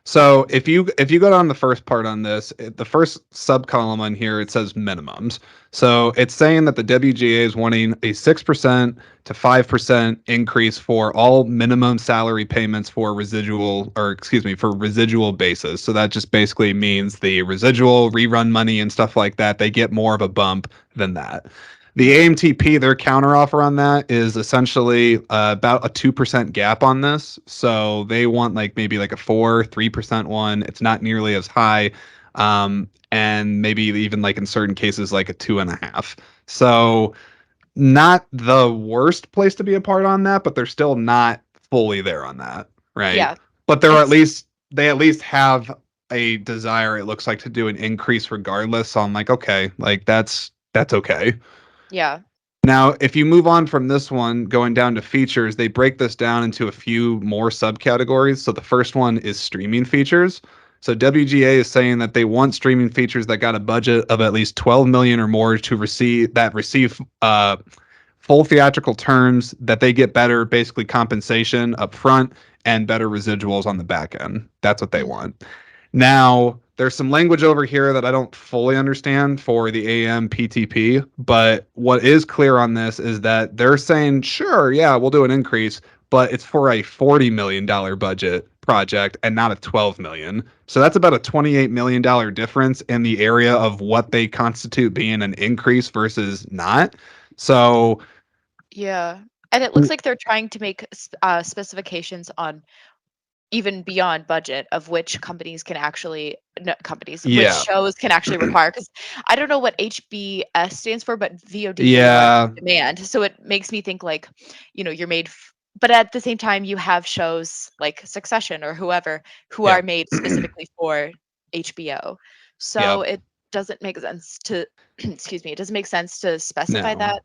So if you go down the first part on this, the first sub column on here, it says minimums. So it's saying that the WGA is wanting a 6% to 5% increase for all minimum salary payments for residual, or excuse me, for residual basis. So that just basically means the residual rerun money and stuff like that, they get more of a bump than that. The Mhm. AMTP, their counteroffer on that is essentially about a 2% gap on this. So they want like maybe like a 3% one. It's not nearly as high. And maybe even like in certain cases, like a 2.5. So not the worst place to be a part on that, but they're still not fully there on that. Right. Yeah, But they're at it's least, they at least have a desire, it looks like, to do an increase regardless. So I'm like, okay, like that's okay. yeah. Now, if you move on from this one, going down to features, they break this down into a few more subcategories. So the first one is streaming features. So WGA is saying that they want streaming features that got a budget of at least 12 million or more to receive full theatrical terms, that they get better basically compensation up front and better residuals on the back end. That's what they Mhm. want. Now, there's some language over here that I don't fully understand for the AMPTP, but what is clear on this is that they're saying, sure, yeah, we'll do an increase, but it's for a $40 million budget project and not a 12 million. So that's about a $28 million difference in the area of what they constitute being an increase versus not. So, Yeah, and it looks like they're trying to make specifications on even beyond budget of which companies can actually no, companies, which yeah. shows can actually require. Because I don't know what HBS stands for, but VOD, like Yeah. on demand. So it makes me think like, you're made but at the same time you have shows like Succession or whoever who Yeah. are made specifically for HBO. Yeah. So it doesn't make sense to excuse me, it doesn't make sense to specify No. that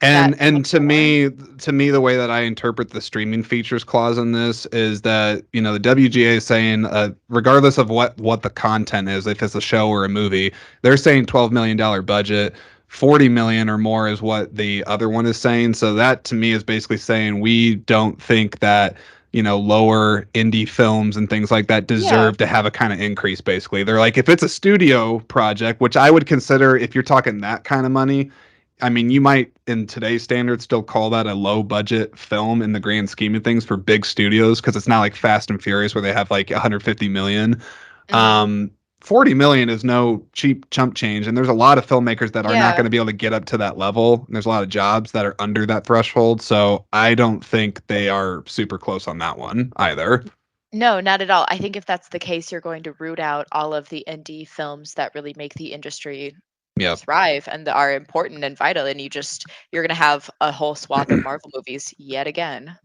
And much more. to me, the way that I interpret the streaming features clause in this is that, the WGA is saying, regardless of what the content is, if it's a show or a movie, they're saying $12 million budget. 40 million or more is what the other one is saying. So that to me is basically saying we don't think that, lower indie films and things like that Yeah. deserve to have a kind of increase. Basically, they're like, if it's a studio project, which I would consider, if you're talking that kind of money, I mean, you might, in today's standards, still call that a low budget film in the grand scheme of things for big studios, because it's not like Fast and Furious where they have like 150 million. Mhm. Um, 40 million is no cheap chump change, and there's a lot of filmmakers that are not going Yeah. to be able to get up to that level. And there's a lot of jobs that are under that threshold, so I don't think they are super close on that one either. No, not at all. I think if that's the case, you're going to root out all of the indie films that really make the industry Yep. thrive and that are important and vital, and you're gonna have a whole swath of Marvel movies yet again.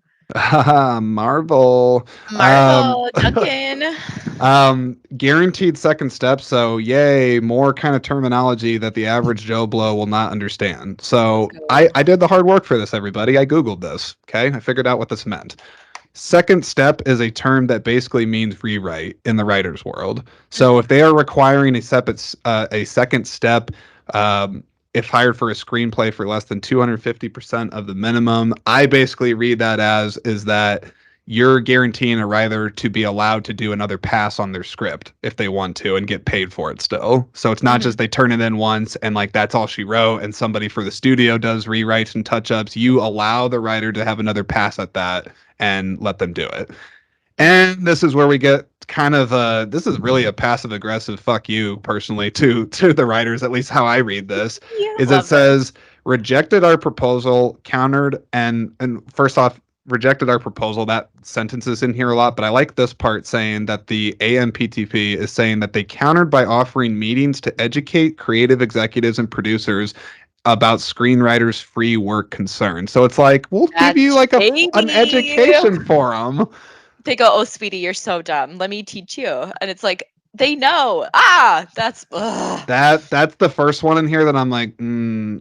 Marvel. Um, Marvel, Duncan. Guaranteed second step. So, yay, more kind of terminology that the average Joe Blow will not understand. Let's So, I, go. I did the hard work for this, everybody. I Googled this. Okay. I figured out what this meant. Second step is a term that basically means rewrite in the writer's world. So, Mhm. if they are requiring a second step, um, if hired for a screenplay for less than 250% of the minimum, I basically read that as is that you're guaranteeing a writer to be allowed to do another pass on their script if they want to and get paid for it still. So it's not just Mhm. they turn it in once and like that's all she wrote and somebody for the studio does rewrites and touch ups. You allow the writer to have another pass at that and let them do it. Mhm. And this is where we get kind of this is really a passive aggressive fuck you personally to the writers, at least how I read this, Yeah, is it love this. says rejected our proposal, countered, and first off, rejected our proposal. That sentence is in here a lot, but I like this part saying that the AMPTP is saying that they countered by offering meetings to educate creative executives and producers about screenwriters' free work concerns. So it's like we'll give That's you like an shady. education for them. They go, "Oh, sweetie, you're so dumb. Let me teach you." And it's like, they know. Ah, that's ugh. That's the first one in here that I'm like, They're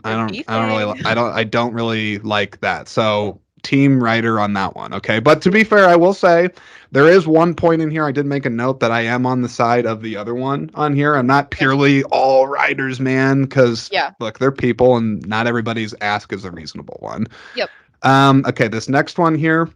I don't really, beefing. I don't really like that. So team writer on that one, okay. But to be fair, I will say there is one point in here I did make a note that I am on the side of the other one on here. I'm not Yep. purely all writers, man, because Yeah. look, they're people, and not everybody's ask is a reasonable one. Yep. Okay, this next one here.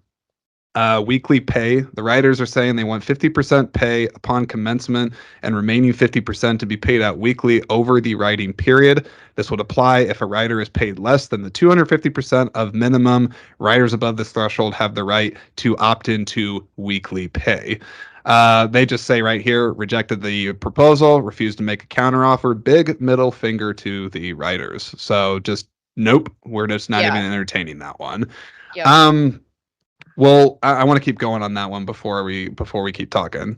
Weekly pay. The writers are saying they want 50% pay upon commencement and remaining 50% to be paid out weekly over the writing period. This would apply if a writer is paid less than the 250% of minimum. Writers above this threshold have the right to opt into weekly pay. They just say right here, rejected the proposal, refused to make a counteroffer. Big middle finger to the writers. So just nope, we're just not Yeah. even entertaining that one. Yep. Um, well, I want to keep going on that one before we keep talking.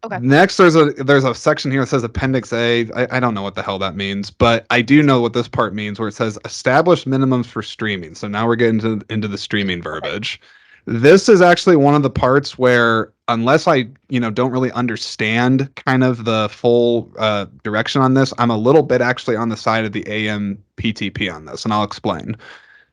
Okay. Next, there's a section here that says Appendix A. I don't know what the hell that means, but I do know what this part means, where it says established minimums for streaming. So now we're getting into the streaming Okay. verbiage. This is actually one of the parts where, unless I don't really understand kind of the full direction on this, I'm a little bit actually on the side of the AMPTP on this, and I'll explain.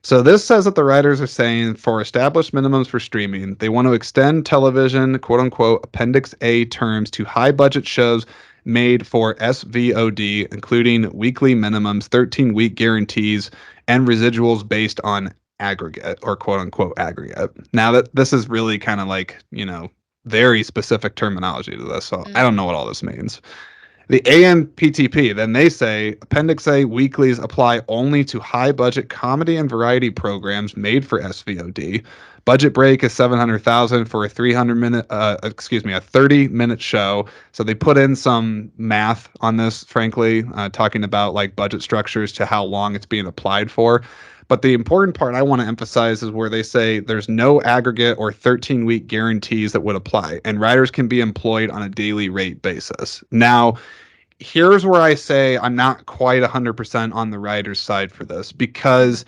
So this says that the writers are saying for established minimums for streaming, they want to extend television, quote unquote, Appendix A terms to high budget shows made for SVOD, including weekly minimums, 13-week guarantees, and residuals based on aggregate or quote unquote aggregate. Now that this is really kind of like, very specific terminology to this. So I don't Mm-hmm. know what all this means. The AMPTP, then they say Appendix A weeklies apply only to high budget comedy and variety programs made for SVOD. Budget break is 700,000 for a 300-minute, a 30-minute show. So they put in some math on this, frankly, talking about like budget structures to how long it's being applied for. But the important part I want to emphasize is where they say there's no aggregate or 13-week guarantees that would apply, and writers can be employed on a daily rate basis. Now, here's where I say I'm not quite 100% on the writer's side for this, Mm-hmm. because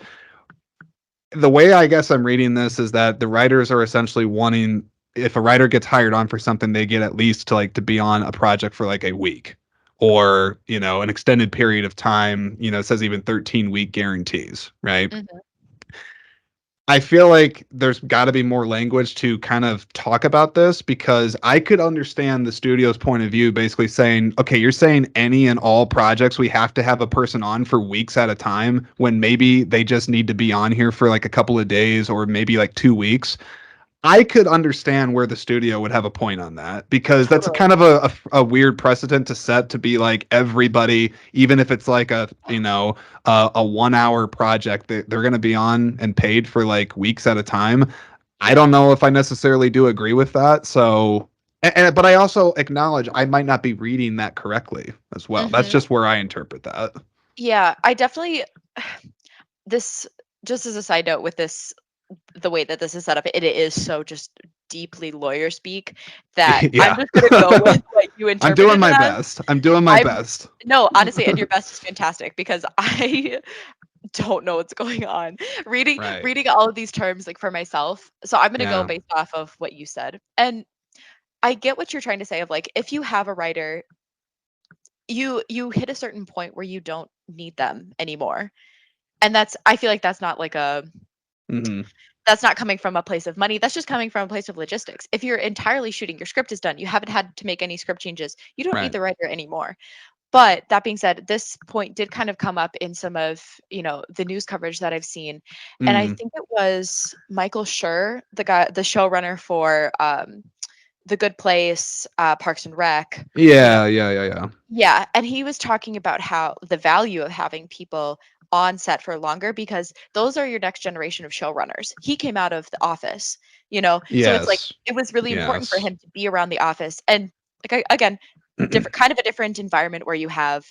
the way I guess I'm reading this is that the writers are essentially wanting, if a writer gets hired on for something, they get at least to be on a project for like a week or, an extended period of time. It says even 13-week guarantees, right? Mm-hmm. I feel like there's got to be more language to kind of talk about this, because I could understand the studio's point of view basically saying, okay, you're saying any and all projects we have to have a person on for weeks at a time, when maybe they just need to be on here for like a couple of days or maybe like 2 weeks. I could understand where the studio would have a point on that, because that's Totally. kind of a weird precedent to set, to be like everybody, even if it's like a 1 hour project, they're going to be on and paid for like weeks at a time. I Yeah. don't know if I necessarily do agree with that. So, but I also acknowledge I might not be reading that correctly as well. That's Mm-hmm. just where I interpret that. Yeah. I definitely this just as a side note with this the way that this is set up, it is so just deeply lawyer speak that I'm Yeah. just gonna go with what you I'm doing interpreted it my as. best. I'm doing my I'm best. no, honestly, and your best is fantastic because I don't know what's going on. Reading Right. reading all of these terms like for myself. So I'm gonna go Yeah. based off of what you said. And I get what you're trying to say of like if you have a writer, you hit a certain point where you don't need them anymore. And that's I feel like that's not like a Hmm. that's not coming from a place of money. That's just coming from a place of logistics. If you're entirely shooting, your script is done, you haven't had to make any script changes, you don't need Right. the writer anymore. But that being said, this point did kind of come up in some of, the news coverage that I've seen. And I Mm. think it was Michael Schur, the showrunner for The Good Place, Parks and Rec, you know, Yeah, yeah, yeah, yeah. yeah, and he was talking about how the value of having people on set for longer because those are your next generation of showrunners. He came out of The Office, so it's like Yes. it was really important for Yes. him to be around The Office and again, different kind of a different environment where you have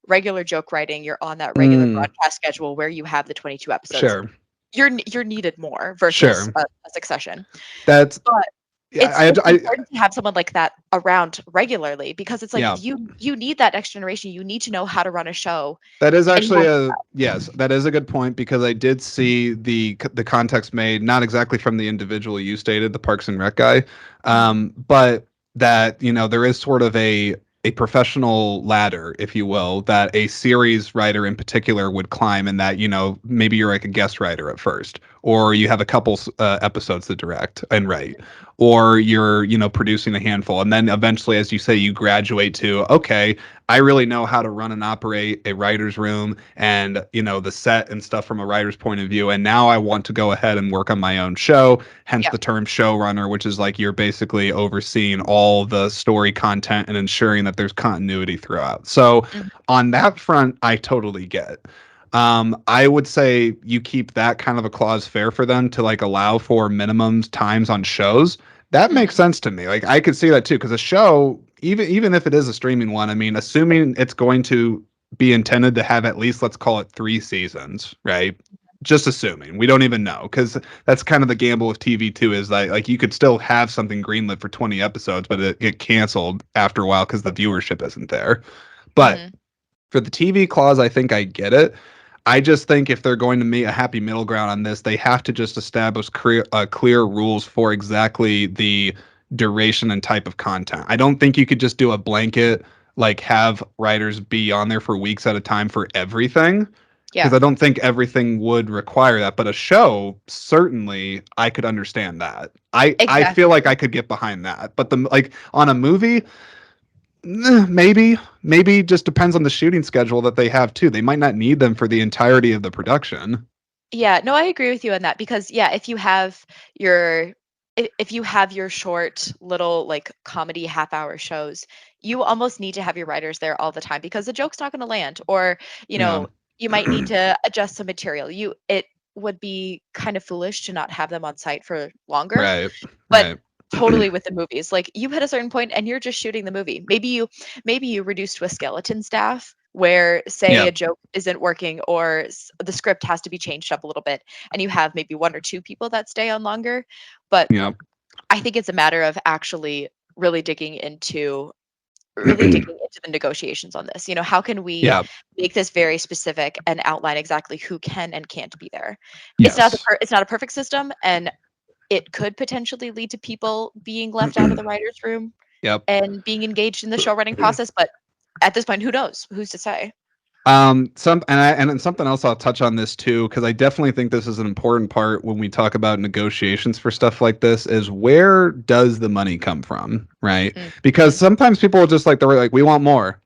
regular joke writing, you're on that regular Mm, broadcast schedule where you have the 22 episodes. sure. You're needed more versus Sure. a Succession. That's But yeah, it's important to have someone like that around regularly because it's like yeah. you need that next generation. You need to know how to run a show, That is and you actually don't a yes, that is a good point, because I did see the context made, not exactly from the individual you stated, the Parks and Rec guy, Mhm, but that there is sort of a professional ladder, if you will, that a series writer in particular would climb, and that maybe you're like a guest writer at first, or you have a couple episodes to direct and write, or you're, producing a handful. And then eventually, as you say, you graduate to, okay, I really know how to run and operate a writer's room and, the set and stuff from a writer's point of view. And now I want to go ahead and work on my own show, hence Yeah. the term showrunner, which is like you're basically overseeing all the story content and ensuring that there's continuity throughout. So Mhm. on that front, I totally get. I would say you keep that kind of a clause fair for them to like allow for minimum times on shows. That makes Mhm. sense to me. Like I could see that too, because a show, even if it is a streaming one, I mean, assuming it's going to be intended to have at least, let's call it 3 seasons, right? Just assuming. We don't even know, because that's kind of the gamble of TV too, is like you could still have something greenlit for 20 episodes, but it get canceled after a while because the viewership isn't there. But Mhm. for the TV clause, I think I get it. I just think if they're going to meet a happy middle ground on this, they have to just establish clear rules for exactly the duration and type of content. I don't think you could just do a blanket, like have writers be on there for weeks at a time for everything, because Yeah. I don't think everything would require that. But a show, certainly, I could understand that. I feel like Exactly. I could get behind that. But the like on a movie, maybe just depends on the shooting schedule that they have too. They might not need them for the entirety of the production. Yeah, no, I agree with you on that because yeah, your if you have your short little like comedy half-hour shows, you almost need to have your writers there all the time because the joke's not going to land or, you Yeah. know, you might need to adjust some material. It would be kind of foolish to not have them on site for longer. Right. But Right. totally with the movies, like, you hit a certain point and you're just shooting the movie. Maybe you reduce to a skeleton staff where, say, Yeah. a joke isn't working or the script has to be changed up a little bit, and you have maybe 1 or 2 people that stay on longer. But Yeah. I think it's a matter of actually really digging into really digging into the negotiations on this. How can we Yeah. make this very specific and outline exactly who can and can't be there? Yes. It's not a perfect system, and it could potentially lead to people being left out of the writer's room Yep. and being engaged in the show writing process, but at this point, who knows? Who's to say? And then something else I'll touch on this too, because I definitely think this is an important part when we talk about negotiations for stuff like this, is where does the money come from, right? Because Mhm. sometimes people are just like, they're like, we want more.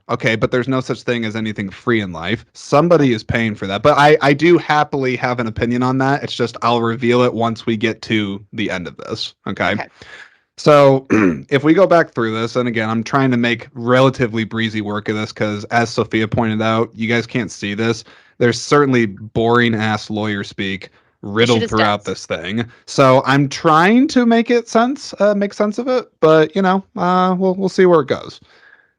Okay, but there's no such thing as anything free in life. Somebody Right. is paying for that. But I do happily have an opinion on that. It's just I'll reveal it once we get to the end of this. Okay. Okay. So if we go back through this, and again, I'm trying to make relatively breezy work of this because, as Sophia pointed out, you guys can't see this. There's certainly boring ass lawyer speak The shit riddled is throughout dense. this thing. So I'm trying to make sense of it, but we'll see where it goes.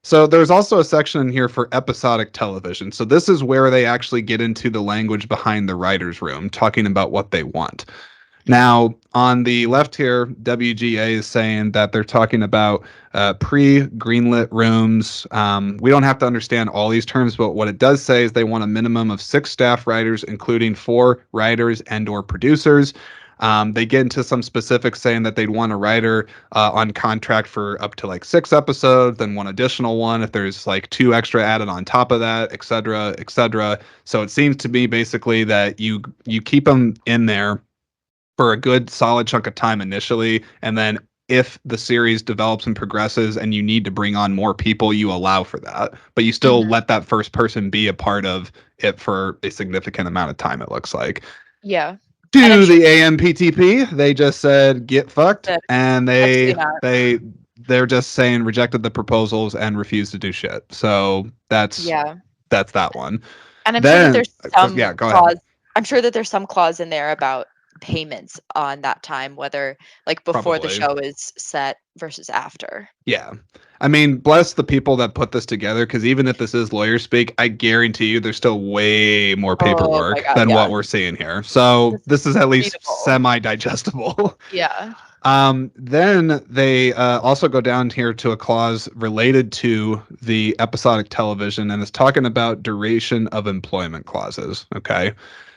So there's also a section in here for episodic television. So this is where they actually get into the language behind the writer's room, talking about what they want. Mhm. Now, on the left here, WGA is saying that they're talking about pre-greenlit rooms. We don't have to understand all these terms, but what it does say is they want a minimum of 6 staff writers, including 4 writers and/or producers. They get into some specifics saying that they'd want a writer on contract for up to like 6 episodes, then one additional one if there's like 2 extra added on top of that, et cetera, et cetera. So it seems to me basically that you keep them in there for a good solid chunk of time initially, and then if the series develops and progresses and you need to bring on more people, you allow for that, but you still Mhm. let that first person be a part of it for a significant amount of time, it looks like. Yeah. And I'm To sure the AMPTP, they just said get fucked, that and absolutely not. they're just saying rejected the proposals and refused to do shit. So Yeah. that's that one. And I'm sure that Then there's some yeah, go ahead. clause I'm sure that there's some clause in there about payments on that time, whether, like, before the Probably. show is set versus after. Yeah. I mean, bless the people that put this together, because even if this is lawyer speak, I guarantee you there's still way more Oh my paperwork god, than yeah. what we're seeing here. So This is this is at least readable. semi digestible. Yeah. Then they also go down here to a clause related to the episodic television, and it's talking about duration of employment clauses. Okay.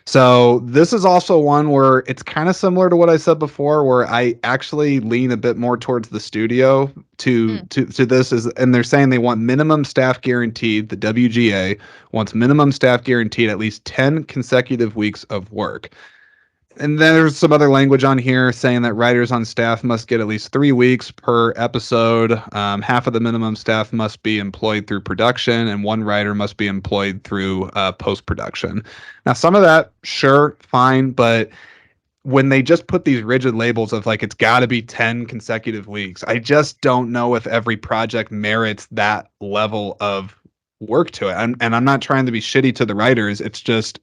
So this is also one where it's kind of similar to what I said before, where I actually lean a bit more towards the studio Mm. to this is, and they're saying they want minimum staff guaranteed. The WGA wants minimum staff guaranteed at least 10 consecutive weeks of work. And then there's some other language on here saying that writers on staff must get at least 3 weeks per episode. Half of the minimum staff must be employed through production, and one writer must be employed through post production. Now, some of that, sure, fine, but when they just put these rigid labels of like it's got to be 10 consecutive weeks, I just don't know if every project merits that level of work to it. And I'm not trying to be shitty to the writers. It's just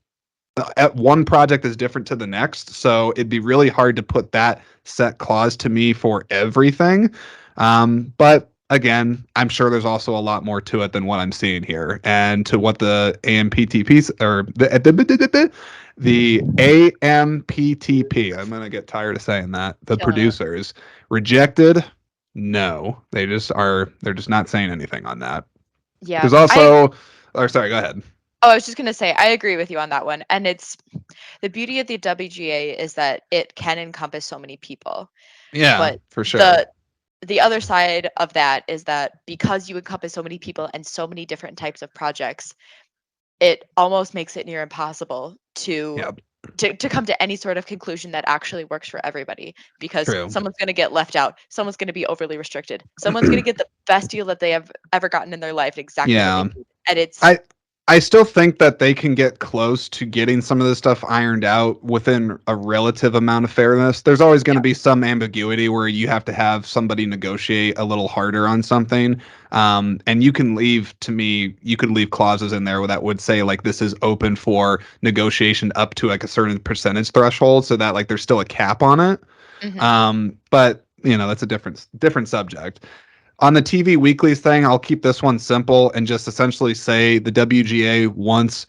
at one project is different to the next, so it'd be really hard to put that set clause to me for everything. But again, I'm sure there's also a lot more to it than what I'm seeing here, and to what the AMPTP or the AMPTP. I'm gonna get tired of saying that. The Killing it. producers rejected. No, they just are. They're just not saying anything on that. Yeah. There's also, or sorry, go ahead. Oh, I was just gonna say I agree with you on that one. And it's the beauty of the WGA is that it can encompass so many people. Yeah, But for sure. the other side of that is that because you encompass so many people and so many different types of projects, it almost makes it near impossible to Yeah, to come to any sort of conclusion that actually works for everybody, because true. someone's going to get left out, someone's going to be overly restricted, someone's going to get the best deal that they have ever gotten in their life, exactly what they Yeah. need. And it's I I still think that they can get close to getting some of this stuff ironed out within a relative amount of fairness. There's always going yeah. to be some ambiguity where you have to have somebody negotiate a little harder on something. And you can leave, to me, you could leave clauses in there that would say like this is open for negotiation up to like a certain percentage threshold, so that like there's still a cap on it. Hmm. But that's a different subject. On the TV weeklies thing, I'll keep this one simple and just essentially say the WGA wants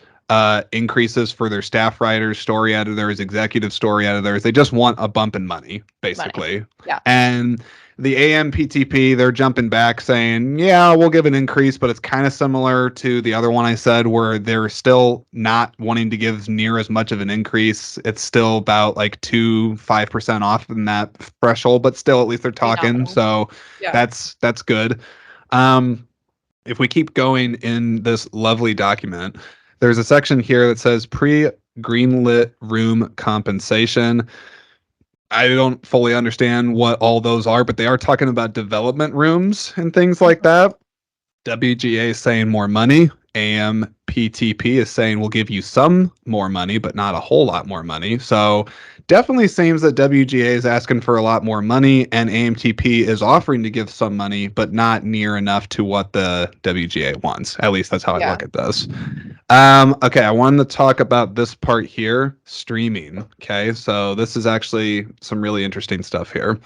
increases for their staff writers, story editors, executive story editors. They just want a bump in money, Money. basically. Yeah. And the AMPTP, they're jumping back saying, yeah, we'll give an increase, but it's kind of similar to the other one I said, where they're still not wanting to give near as much of an increase. It's still about like 5% off in that threshold, but still at least they're Pretty talking. nominal. So Yeah. that's good. Um, if we keep going in this lovely document, there's a section here that says pre-greenlit room compensation. I don't fully understand what all those are, but they are talking about development rooms and things like Mhm. that. WGA is saying more money. AMPTP is saying we'll give you some more money, but not a whole lot more money. So definitely seems that WGA is asking for a lot more money, and AMTP is offering to give some money, but not near enough to what the WGA wants. At least that's how I Yeah. look at this. Okay, I wanted to talk about this part here, streaming. Okay, so this is actually some really interesting stuff here.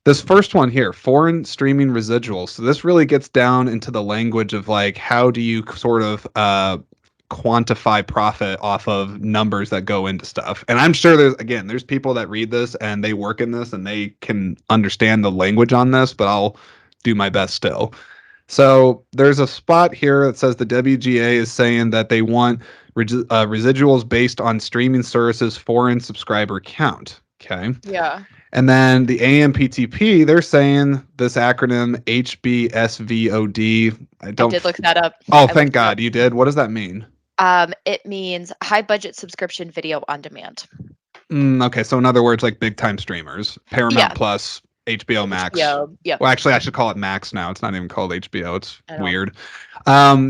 This first one here, foreign streaming residuals. So this really gets down into the language of like how do you sort of quantify profit off of numbers that go into stuff. And I'm sure there's people that read this and they work in this and they can understand the language on this, but I'll do my best still. So there's a spot here that says the WGA is saying that they want residuals based on streaming services foreign subscriber count. Okay. Yeah. And then the AMPTP, they're saying this acronym HBSVOD. I I don't. did look that up. Oh, I thank looked it up. God you did. What does that mean? It means high budget subscription video on demand. Okay, so in other words, like big time streamers, Paramount Yeah. Plus, HBO Max. HBO. Yep. Well, actually, I should call it Max now. It's not even called HBO. It's I know. weird.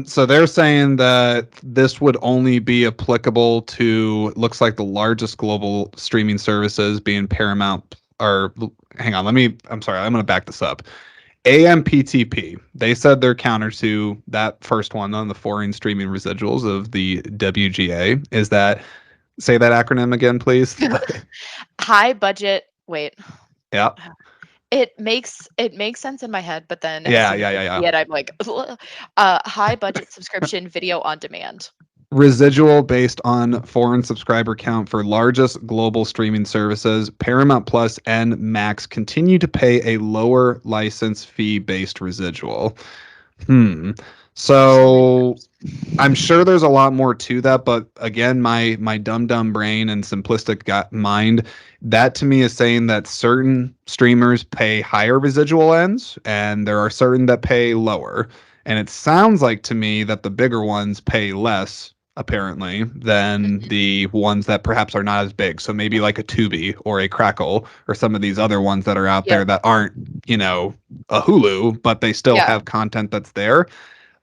So they're saying that this would only be applicable to looks like the largest global streaming services being Paramount. Or hang on, I'm sorry, I'm gonna back this up. AMPTP. They said their counter to that first one on the foreign streaming residuals of the WGA is that. Say that acronym again, please. High budget. Wait. Yeah. It makes sense in my head, but then as Yeah, soon as yeah, I yeah, yeah. see it, I'm like, high budget subscription video on demand. Residual based on foreign subscriber count for largest global streaming services. Paramount Plus and Max continue to pay a lower license fee based residual. Hmm. So many So numbers. I'm sure there's a lot more to that, but again, my dumb brain and simplistic mind, that to me is saying that certain streamers pay higher residual ends, and there are certain that pay lower. And it sounds like to me that the bigger ones pay less apparently than Mhm. the ones that perhaps are not as big. So maybe like a Tubi or a Crackle or some of these other ones that are out there Yep. that aren't, a Hulu, but they still Yeah. have content that's there.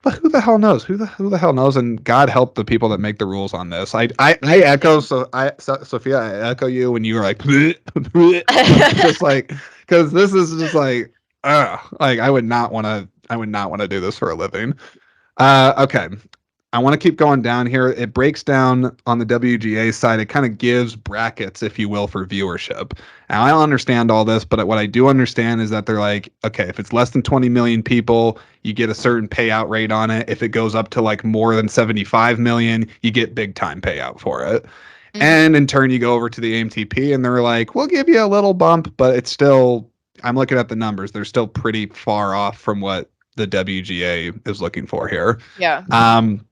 But who the hell knows? Who the hell knows? And God help the people that make the rules on this. I echo Sophia, I echo you when you were like just like because this is just like I would not want to do this for a living. Okay. I want to keep going down here. It breaks down on the WGA side. It kind of gives brackets, if you will, for viewership. Now, I don't understand all this, but what I do understand is that they're like, okay, if it's less than 20 million people, you get a certain payout rate on it. If it goes up to like more than 75 million, you get big time payout for it. Mhm. And in turn, you go over to the AMTP and they're like, we'll give you a little bump, but it's still, I'm looking at the numbers. They're still pretty far off from what the WGA is looking for here. Yeah. Um,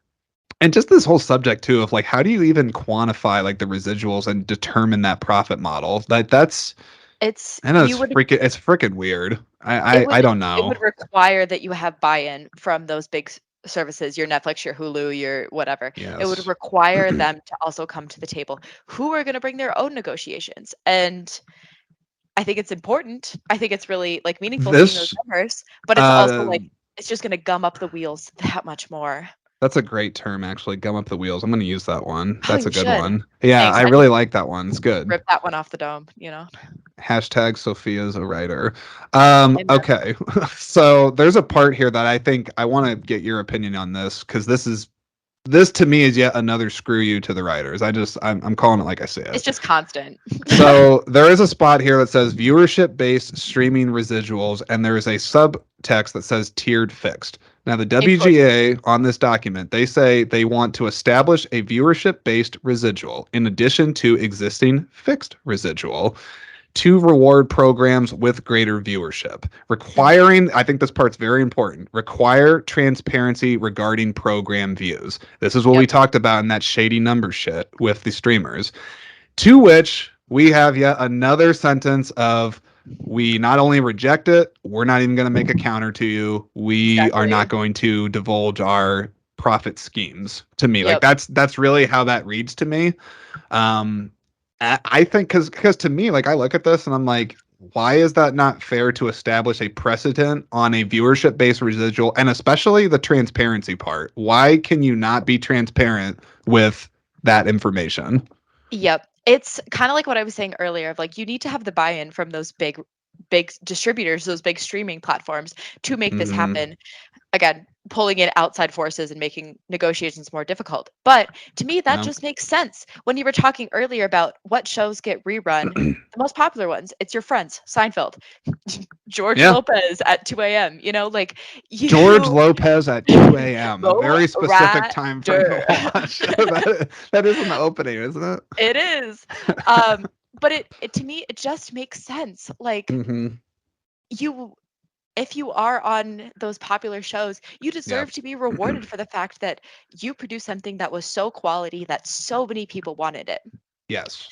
and just this whole subject too of like how do you even quantify like the residuals and determine that profit model? That's It's I know you would it's freaking weird. it I would don't it know. would require that you have buy-in from those big services, your Netflix, your Hulu, your whatever. It would Yes. require them to also come to the table, who are going to bring their own negotiations. And I think it's important. I think it's really like meaningful seeing those This numbers, but it's also uh like it's just going to gum up the wheels that much more. that's a great term actually, gum up the wheels. I'm going to use that one. Oh, That's a you good should. one. Yeah, Thanks. I I need really to like that one. It's good. rip that one off the dome. Hashtag Sophia's a writer. Amen. Okay. So there's a part here that I think I want to get your opinion on this because this to me is yet another screw you to the writers. I'm calling it like I see It's it. just constant. So there is a spot here that says viewership based streaming residuals, and there is a subtext that says tiered fixed. Now the In quotation. WGA on this document, they say they want to establish a viewership based residual in addition to existing fixed residual to reward programs with greater viewership, Mhm. requiring, I think this part's very important, require transparency regarding program views. This is what we Yep. talked about in that shady number shit with the streamers. To which we have yet another sentence of we not only reject it, we're not even going to make a counter to you. We are not Exactly. going to divulge our profit schemes to me. Like Yep. that's really how that reads to me. Um, I think because to me, like I look at this and I'm like, why is that not fair to establish a precedent on a viewership based residual and especially the transparency part? Why can you not be transparent with that information? Yep. It's kind of like what I was saying earlier of like you need to have the buy-in from those big distributors, those big streaming platforms to make this Hmm. happen. Again, pulling in outside forces and making negotiations more difficult. But to me, that Yeah. just makes sense. When you were talking earlier about what shows get rerun, the most popular ones, it's your friends, Seinfeld, George Yeah. Lopez at 2 a.m. Like George you Lopez at 2 a.m. A low very specific time frame to rider. watch. That is in the opening, isn't it? It is. But it to me, it just makes sense. Like Hmm. you if you are on those popular shows, you Yep. deserve to be rewarded for the fact that you produced something that was so quality that so many people wanted it. Yes.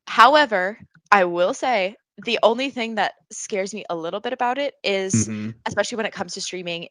However, I will say the only thing that scares me a little bit about it is, Hmm. especially when it comes to streaming,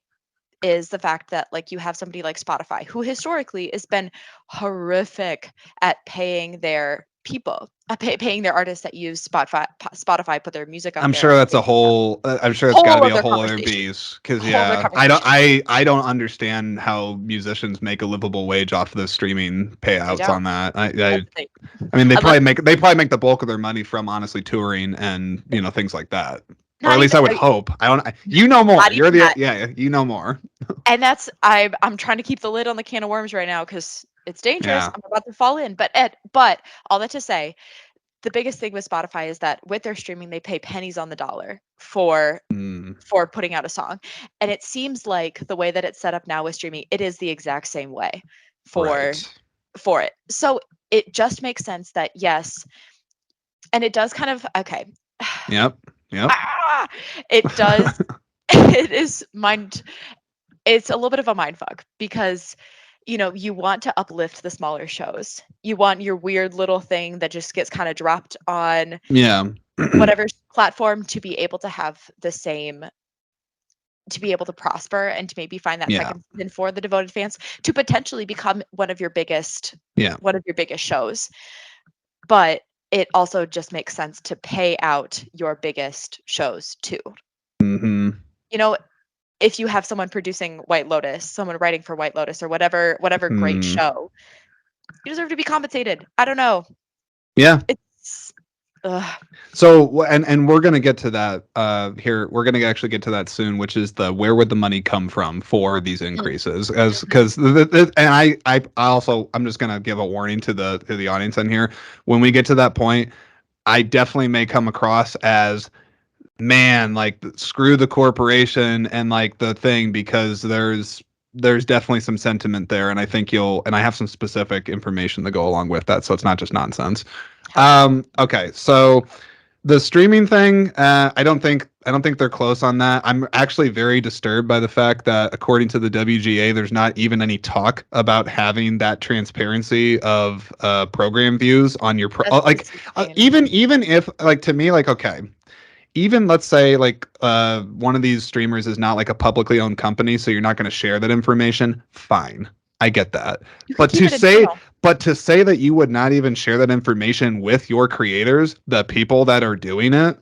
is the fact that like you have somebody like Spotify who historically has been horrific at paying their people, paying their artists that use Spotify put their music up I'm there sure and that's a things like that. whole. I'm sure it's got to Whole be a other whole other conversation. beast. Because Whole other yeah, I don't. conversation. I don't understand how musicians make a livable wage off of the streaming I payouts don't. on that. That's the thing. I mean, Unless they probably make the bulk of their money from honestly touring and things like that. Or at not least even I would hope. I don't. You know more. not You're even the that. yeah. You know more. And that's I'm trying to keep the lid on the can of worms right now because it's dangerous. Yeah. I'm about to fall in. But all that to say, the biggest thing with Spotify is that with their streaming, they pay pennies on the dollar Mm, for putting out a song. And it seems like the way that it's set up now with streaming, it is the exact same way for right. for it. So it just makes sense that yes, and it does kind of okay. Yep. Yep. Ah, it does. It is mind. It's a little bit of a mind fuck because you want to uplift the smaller shows. You want your weird little thing that just gets kind of dropped on Yeah. whatever platform to be able to have the same to be able to prosper and to maybe find that Yeah. second season for the devoted fans to potentially become Yeah. one of your biggest shows. But it also just makes sense to pay out your biggest shows too. Mm-hmm. You know, if you have someone producing White Lotus, someone writing for White Lotus or whatever great Hmm. show, you deserve to be compensated. I don't know. Yeah. It's ugh. So and we're gonna get to that here. We're gonna actually get to that soon, which is the where would the money come from for these Mm, increases? As mhm. because and I also I'm just gonna give a warning to the audience in here. When we get to that point, I definitely may come across as man, like screw the corporation and like the thing because there's definitely some sentiment there, and I think you'll and I have some specific information to go along with that, so it's not just nonsense. Hell yeah. Okay, so the streaming thing, I don't think they're close on that. I'm actually very disturbed by the fact that according to the WGA, there's not even any talk about having that transparency of program views on your That's like just insane. even if like to me like okay even let's say like one of these streamers is not like a publicly owned company, so you're not going to share that information, fine, I get that. You could but keep to it say internal. but to say that you would not even share that information with your creators, the people that are doing it,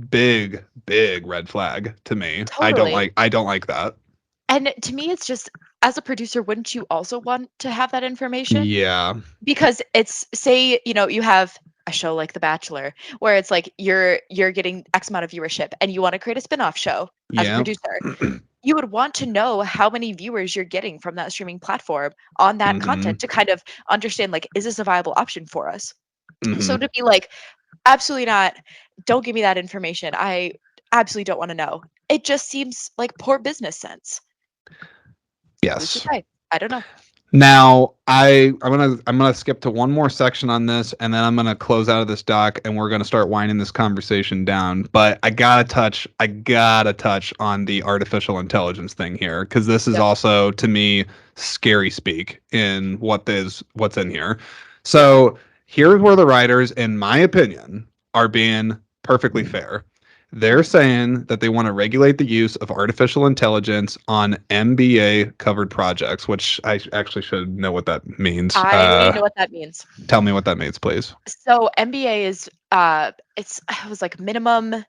big red flag to me. Totally. I don't like that. And to me, it's just as a producer, wouldn't you also want to have that information? Yeah. Because it's say, you have a show like The Bachelor where it's like you're getting X amount of viewership and you want to create a spin-off show as a Yeah. producer. You would want to know how many viewers you're getting from that streaming platform on that Mm-hmm. content to kind of understand like, is this a viable option for us? So Mm-hmm. to be like, absolutely not, don't give me that information. I absolutely don't want to know. It just seems like poor business sense. Who's to Yes. say? I don't know. Now, I'm gonna skip to one more section on this, and then I'm gonna close out of this doc, and we're gonna start winding this conversation down. But I gotta touch on the artificial intelligence thing here, because this is Yep. also to me scary speak in what's in here. Yep. So here's where the writers, in my opinion, are being perfectly fair. They're Mhm. saying that they want to regulate the use of artificial intelligence on MBA covered projects, which I actually should know what that means. I know what that means. Tell me what that means, please. So MBA is it was like minimum,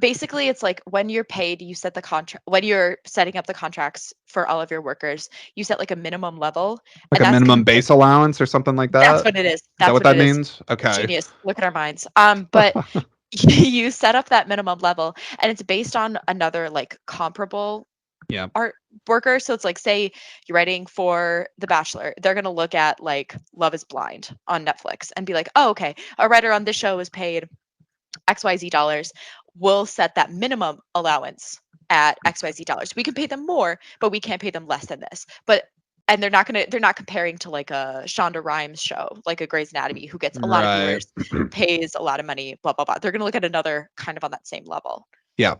basically it's like when you're paid, you set the contract when you're setting up the contracts for all of your workers, you set like a minimum level, Like and a that's minimum considered. base allowance or something like That's that? what it is. Is that That's what what that it is. means? Okay. Genius. Look at our minds. But you set up that minimum level and it's based on another like comparable Yeah. art worker. So it's like, say you're writing for The Bachelor, they're gonna look at like Love is Blind on Netflix and be like, oh, okay, a writer on this show is paid XYZ dollars. We'll set that minimum allowance at XYZ dollars. We can pay them more, but we can't pay them less than this. But and they're not comparing to like a Shonda Rhimes show, like a Grey's Anatomy, who gets a lot of Right. viewers, pays a lot of money, blah blah blah. They're gonna look at another kind of on that same level. Yeah.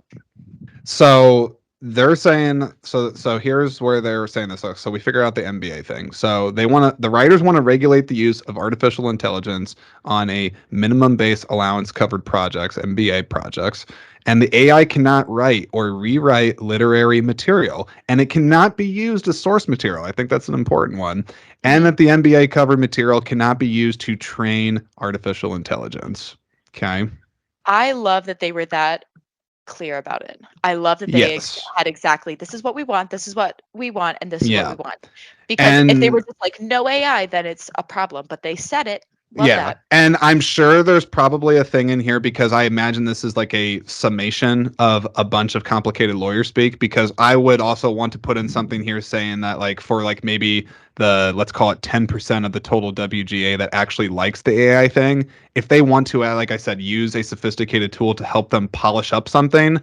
So they're saying so here's where they're saying this. So we figure out the MBA thing. So the writers want to regulate the use of artificial intelligence on a minimum base allowance covered projects, MBA projects. And the AI cannot write or rewrite literary material, and it cannot be used as source material. I think that's an important one. And Mhm. that the MBA covered material cannot be used to train artificial intelligence. Okay. I love that they were that clear about it. I love that they Yes. had exactly, this is what we want, this is what we want, and this is what we Yeah. want. Because if they were And just like no AI, then it's a problem. But they said it. Love yeah, that. and I'm sure there's probably a thing in here because I imagine this is like a summation of a bunch of complicated lawyer speak because I would also want to put in something here saying that like for like maybe the let's call it 10% of the total WGA that actually likes the AI thing, if they want to like I said use a sophisticated tool to help them polish up something,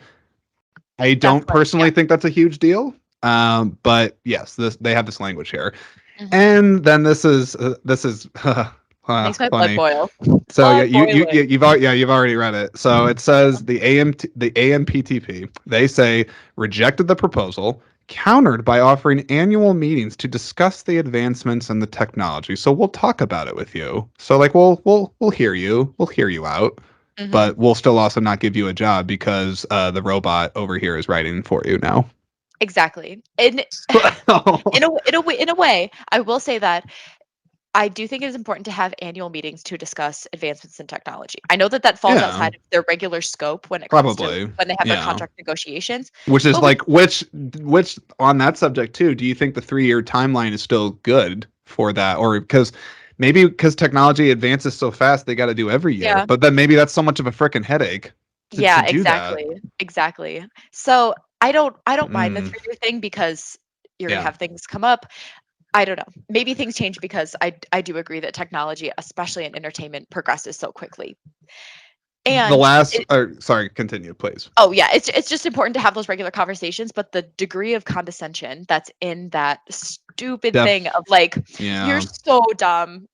I That's don't like, yeah. personally think that's a huge deal. But yes, this they have this language here. Mhm. And then this is Makes my blood funny. boil. So yeah, Blood boiling. you've already read it. So it says the AMPTP they say rejected the proposal, countered by offering annual meetings to discuss the advancements in the technology. So we'll talk about it with you. So like we'll hear you. We'll hear you out. Hmm. but we'll still also not give you a job because the robot over here is writing for you now. Exactly. And So, in a way, I will say that I do think it is important to have annual meetings to discuss advancements in technology. I know that that falls yeah, outside of their regular scope when it comes to probably. when they have their Yeah. contract negotiations, Which is but we like which on that subject too, do you think the 3-year timeline is still good for that? Or because maybe because technology advances so fast they got to do every year. yeah. But then maybe that's so much of a freaking headache to Yeah, do that. exactly. Exactly. So, I don't mind the Mm, 3-year thing because you're gonna yeah. have things come up. I don't know. Maybe things change because I do agree that technology, especially in entertainment, progresses so quickly. The And last it or sorry, continue, please. oh yeah, it's just important to have those regular conversations, but the degree of condescension that's in that stupid thing Def of like, "You're yeah. so dumb."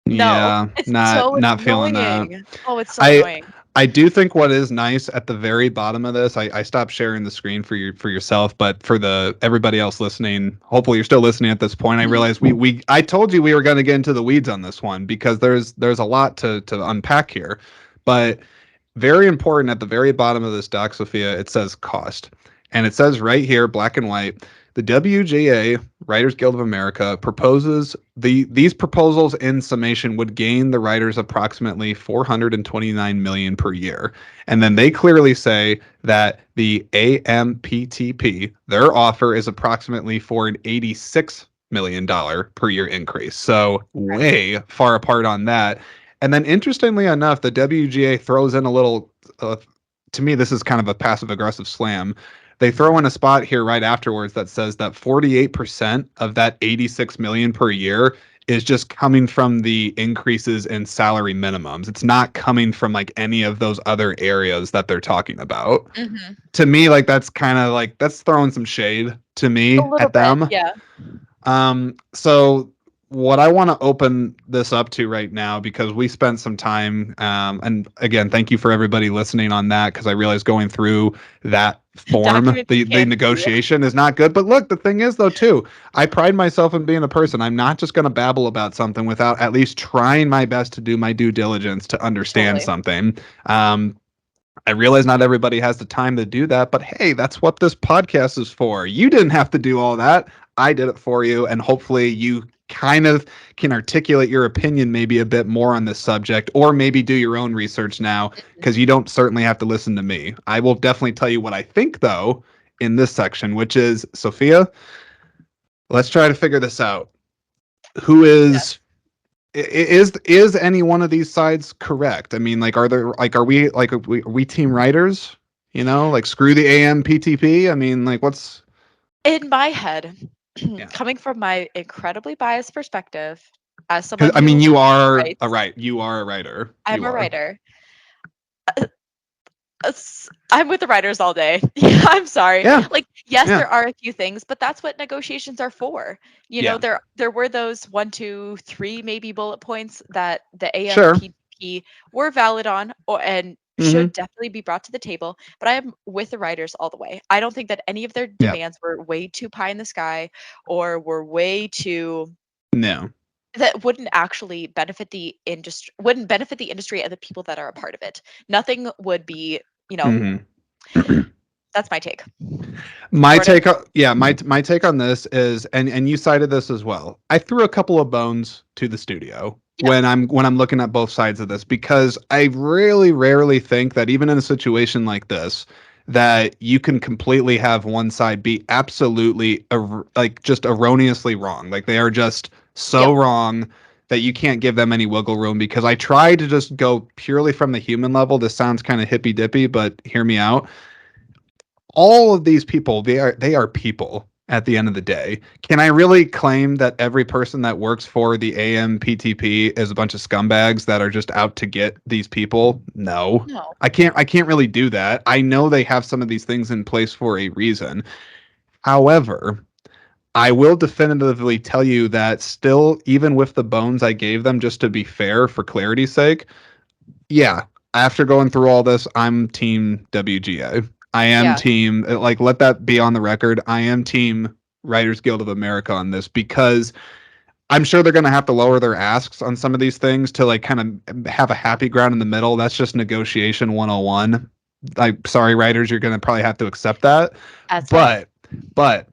No, Yeah, it's not so not feeling that. annoying. Oh, it's so I annoying. I do think what is nice at the very bottom of this, I stopped sharing the screen for yourself, but for the everybody else listening, hopefully you're still listening at this point. I Mhm. realized we I told you we were going to get into the weeds on this one because there's a lot to unpack here. But very important at the very bottom of this doc, Sophia, it says cost. And it says right here, black and white, the WGA, Writers Guild of America, proposes these proposals in summation would gain the writers approximately 429 million per year. And then they clearly say that the AMPTP, their offer is approximately for an $86 million per year increase. So way far apart on that. And then, interestingly enough, the WGA throws in a little. To me, this is kind of a passive aggressive slam. They throw in a spot here right afterwards that says that 48% of that 86 million per year is just coming from the increases in salary minimums. It's not coming from like any of those other areas that they're talking about. Mhm. To me, like that's kind of like that's throwing some shade to A me little at bit, them. yeah. So what I want to open this up to right now, because we spent some time, and again, thank you for everybody listening on that, because I realized going through that form, Documents the can be. negotiation is not good. But look, the thing is though, too, I pride myself in being a person. I'm not just going to babble about something without at least trying my best to do my due diligence to understand Totally. something. Um, I realize not everybody has the time to do that, but hey, that's what this podcast is for. You didn't have to do all that. I did it for you, and hopefully you kind of can articulate your opinion maybe a bit more on this subject, or maybe do your own research now, Mhm. because you don't certainly have to listen to me. I will definitely tell you what I think though in this section, which is Sophia, let's try to figure this out. Who Yes. is any one of these sides correct? I mean, like, are there like are we team writers? You know, like screw the AMPTP. I mean, like, what's In my head, yeah? coming from my incredibly biased perspective, as Because someone I mean, who writes, you are a writer. I'm You a are. writer. I'm with the writers all day. Yeah, I'm sorry. Yeah, Like, yes, yeah, there are a few things, but that's what negotiations are for. yeah. There were those 1, 2, 3 maybe bullet points that the Sure. AMPP were valid on or and Mm-hmm. should definitely be brought to the table. But I am with the writers all the way. I don't think that any of their Yeah. demands were way too pie in the sky or were way too No. that wouldn't actually benefit the industry wouldn't benefit the industry and the people that are a part of it. Nothing would be, you know, Mm-hmm. that's my take. My Jordan? take on yeah, my take on this is, and you cited this as well. I threw a couple of bones to the studio Yeah. when I'm looking at both sides of this, because I really rarely think that even in a situation like this that you can completely have one side be absolutely like just erroneously wrong. Like they are just so Yep. wrong that you can't give them any wiggle room, because I try to just go purely from the human level. This sounds kind of hippy dippy, but hear me out. All of these people, they are people at the end of the day. Can I really claim that every person that works for the AMPTP is a bunch of scumbags that are just out to get these people? No. No. I can't really do that. I know they have some of these things in place for a reason. However, I will definitively tell you that still, even with the bones I gave them, just to be fair for clarity's sake, yeah, after going through all this, I'm team WGA. I am Yeah. team, like, let that be on the record. I am team Writers Guild of America on this, because I'm sure they're going to have to lower their asks on some of these things to like kind of have a happy ground in the middle. That's just negotiation 101. I'm sorry, writers, you're going to probably have to accept that. That's fine. But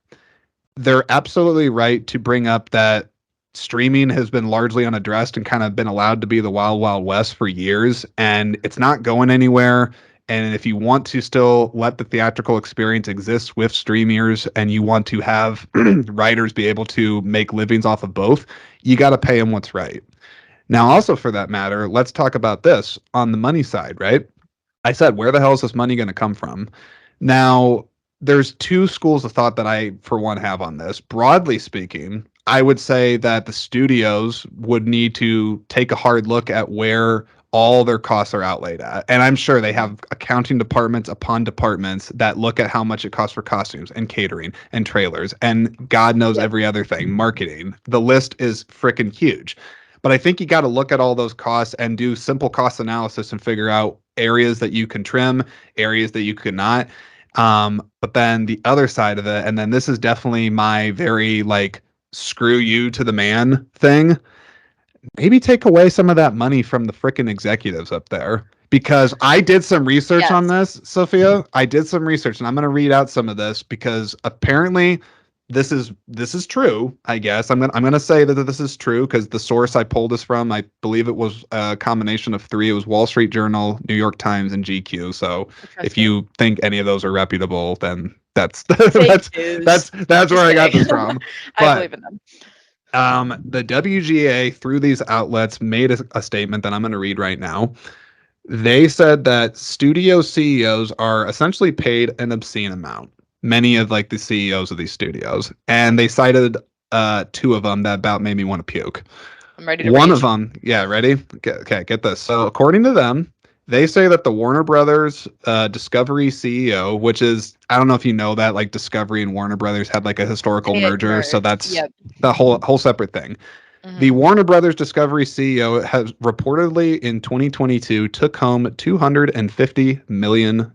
they're absolutely right to bring up that streaming has been largely unaddressed and kind of been allowed to be the wild, wild west for years, and it's not going anywhere. And if you want to still let the theatrical experience exist with streamers and you want to have writers be able to make livings off of both, you got to pay them what's right. Now, also for that matter, let's talk about this on the money side, right? I said, where the hell is this money going to come from? Now, there's two schools of thought that I, for one, have on this. Broadly speaking, I would say that the studios would need to take a hard look at where all their costs are outlaid at. And I'm sure they have accounting departments upon departments that look at how much it costs for costumes and catering and trailers and God knows Yep. every other thing, marketing. The list is freaking huge. But I think you got to look at all those costs and do simple cost analysis and figure out areas that you can trim, areas that you could not. But then the other side of it, and then this is definitely my very like screw you to the man thing. Maybe take away some of that money from the freaking executives up there. Because I did some research on Yes. this, Sophia. I did some research, and I'm going to read out some of this because apparently this is true. I guess I'm gonna say that this is true because the source I pulled this from, I believe it was a combination of three. It was Wall Street Journal, New York Times, and GQ. So I if trust you. you think any of those are reputable, then that's Fake that's news. that's where Just I got kidding. this from. I But believe in them. the WGA, through these outlets, made a statement that I'm going to read right now. They said that studio CEOs are essentially paid an obscene amount. Many of like the CEOs of these studios, and they cited two of them that about made me want to puke. I'm ready to One of rage. them, yeah, ready? Okay, get this. So according to them, they say that the Warner Brothers Discovery CEO, which is I don't know if you know that, like Discovery and Warner Brothers had like a historical They merger, so merged. that's Yep. the whole separate thing. The Hmm. Warner Brothers Discovery CEO has reportedly in 2022 took home $250 million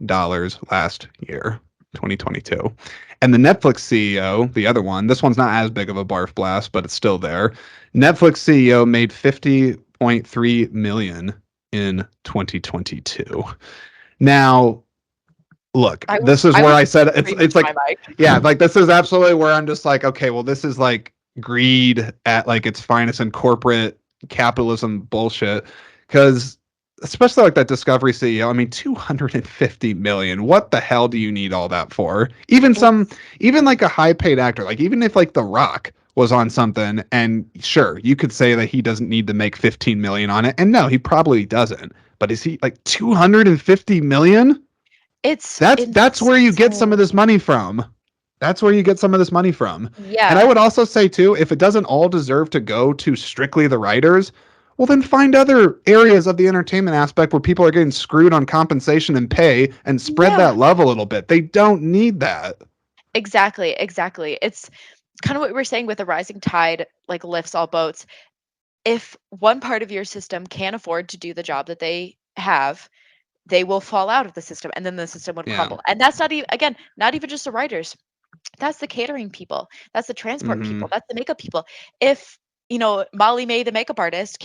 last year, 2022. And the Netflix CEO, the other one, this one's not as big of a barf blast, but it's still there. Netflix CEO made 50.3 million in 2022. Now, look, I this is I where would I said scream it's into my like mic. yeah, like this is absolutely where I'm just like, okay, well, this is like greed at like its finest and corporate capitalism bullshit. Because especially like that Discovery CEO, I mean, 250 million. What the hell do you need all that for? It's Even like a high paid actor, like even if like The Rock was on something, and sure, you could say that he doesn't need to make 15 million on it, and no, he probably doesn't. But is he like 250 million? it's That's where you get some of this insane. money from. That's where you get some of this money from. And I Yeah. would also say too, if it doesn't all deserve to go to strictly the writers, well then find other areas of the entertainment aspect where people are getting screwed on compensation and pay and spread Yeah. that love a little bit. They don't need that. Exactly. Exactly. It's kind of what we were saying with a rising tide like lifts all boats. If one part of your system can't afford to do the job that they have, they will fall out of the system and then the system would Yeah. crumble. And that's not even again, not even just the writers. That's the catering people. That's the transport Mhm. people. That's the makeup people. If, Molly May, the makeup artist,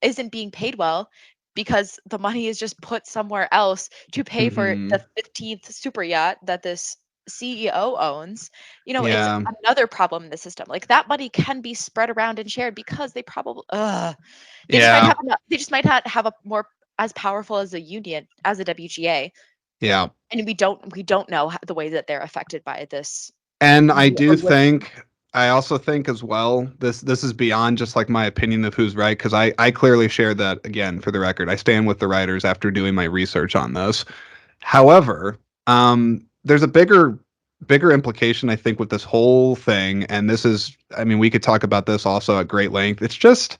isn't being paid well because the money is just put somewhere else to pay for the Mhm. 15th super yacht that this CEO owns, it's Yeah. another problem in the system. Like that money can be spread around and shared because they probably they just might Yeah. have they just might not have a more as powerful as a union as a WGA, Yeah. and we don't know the way that they're affected by this And I new do illicit. think I also think as well this is beyond just like my opinion of who's right because I clearly share that again for the record. I stand with the writers after doing my research on this. However, there's a bigger implication I think with this whole thing, and this is I mean we could talk about this also at great length. It's just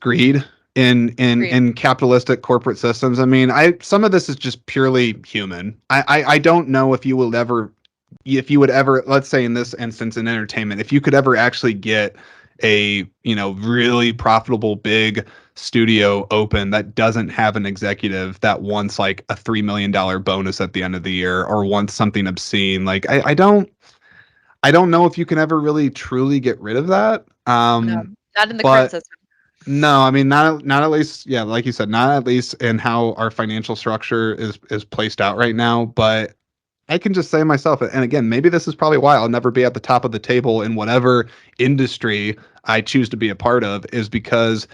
greed Agreed. in capitalistic corporate systems. I mean, I some of this is just purely human. I don't know if you would ever, let's say in this instance in entertainment, if you could ever actually get a really profitable big studio open that doesn't have an executive that wants like a $3 million bonus at the end of the year or wants something obscene. Like I don't know if you can ever really truly get rid of that. No. Not in the current But system. no, I mean not at least, yeah, like you said, not at least in how our financial structure is placed out right now. But I can just say myself, and again, maybe this is probably why I'll never be at the top of the table in whatever industry I choose to be a part of, is because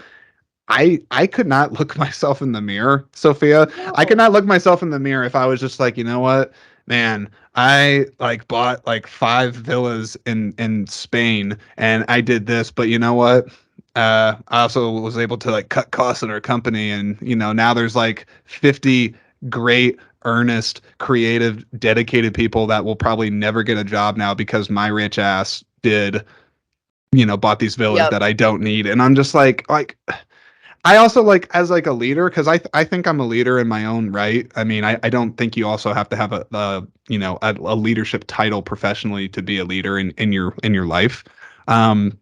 I could not look myself in the mirror, Sophia. I could No. not look myself in the mirror if I was just like, you know what, man, I like bought like 5 villas in Spain and I did this, but you know what? I also was able to like cut costs in our company, and now there's like 50 great, earnest, creative, dedicated people that will probably never get a job now because my rich ass did, bought these villas Yep. that I don't need. And I'm just like I also like, as like a leader, because I think I'm a leader in my own right. I mean, I don't think you also have to have a leadership title professionally to be a leader in your life. Um,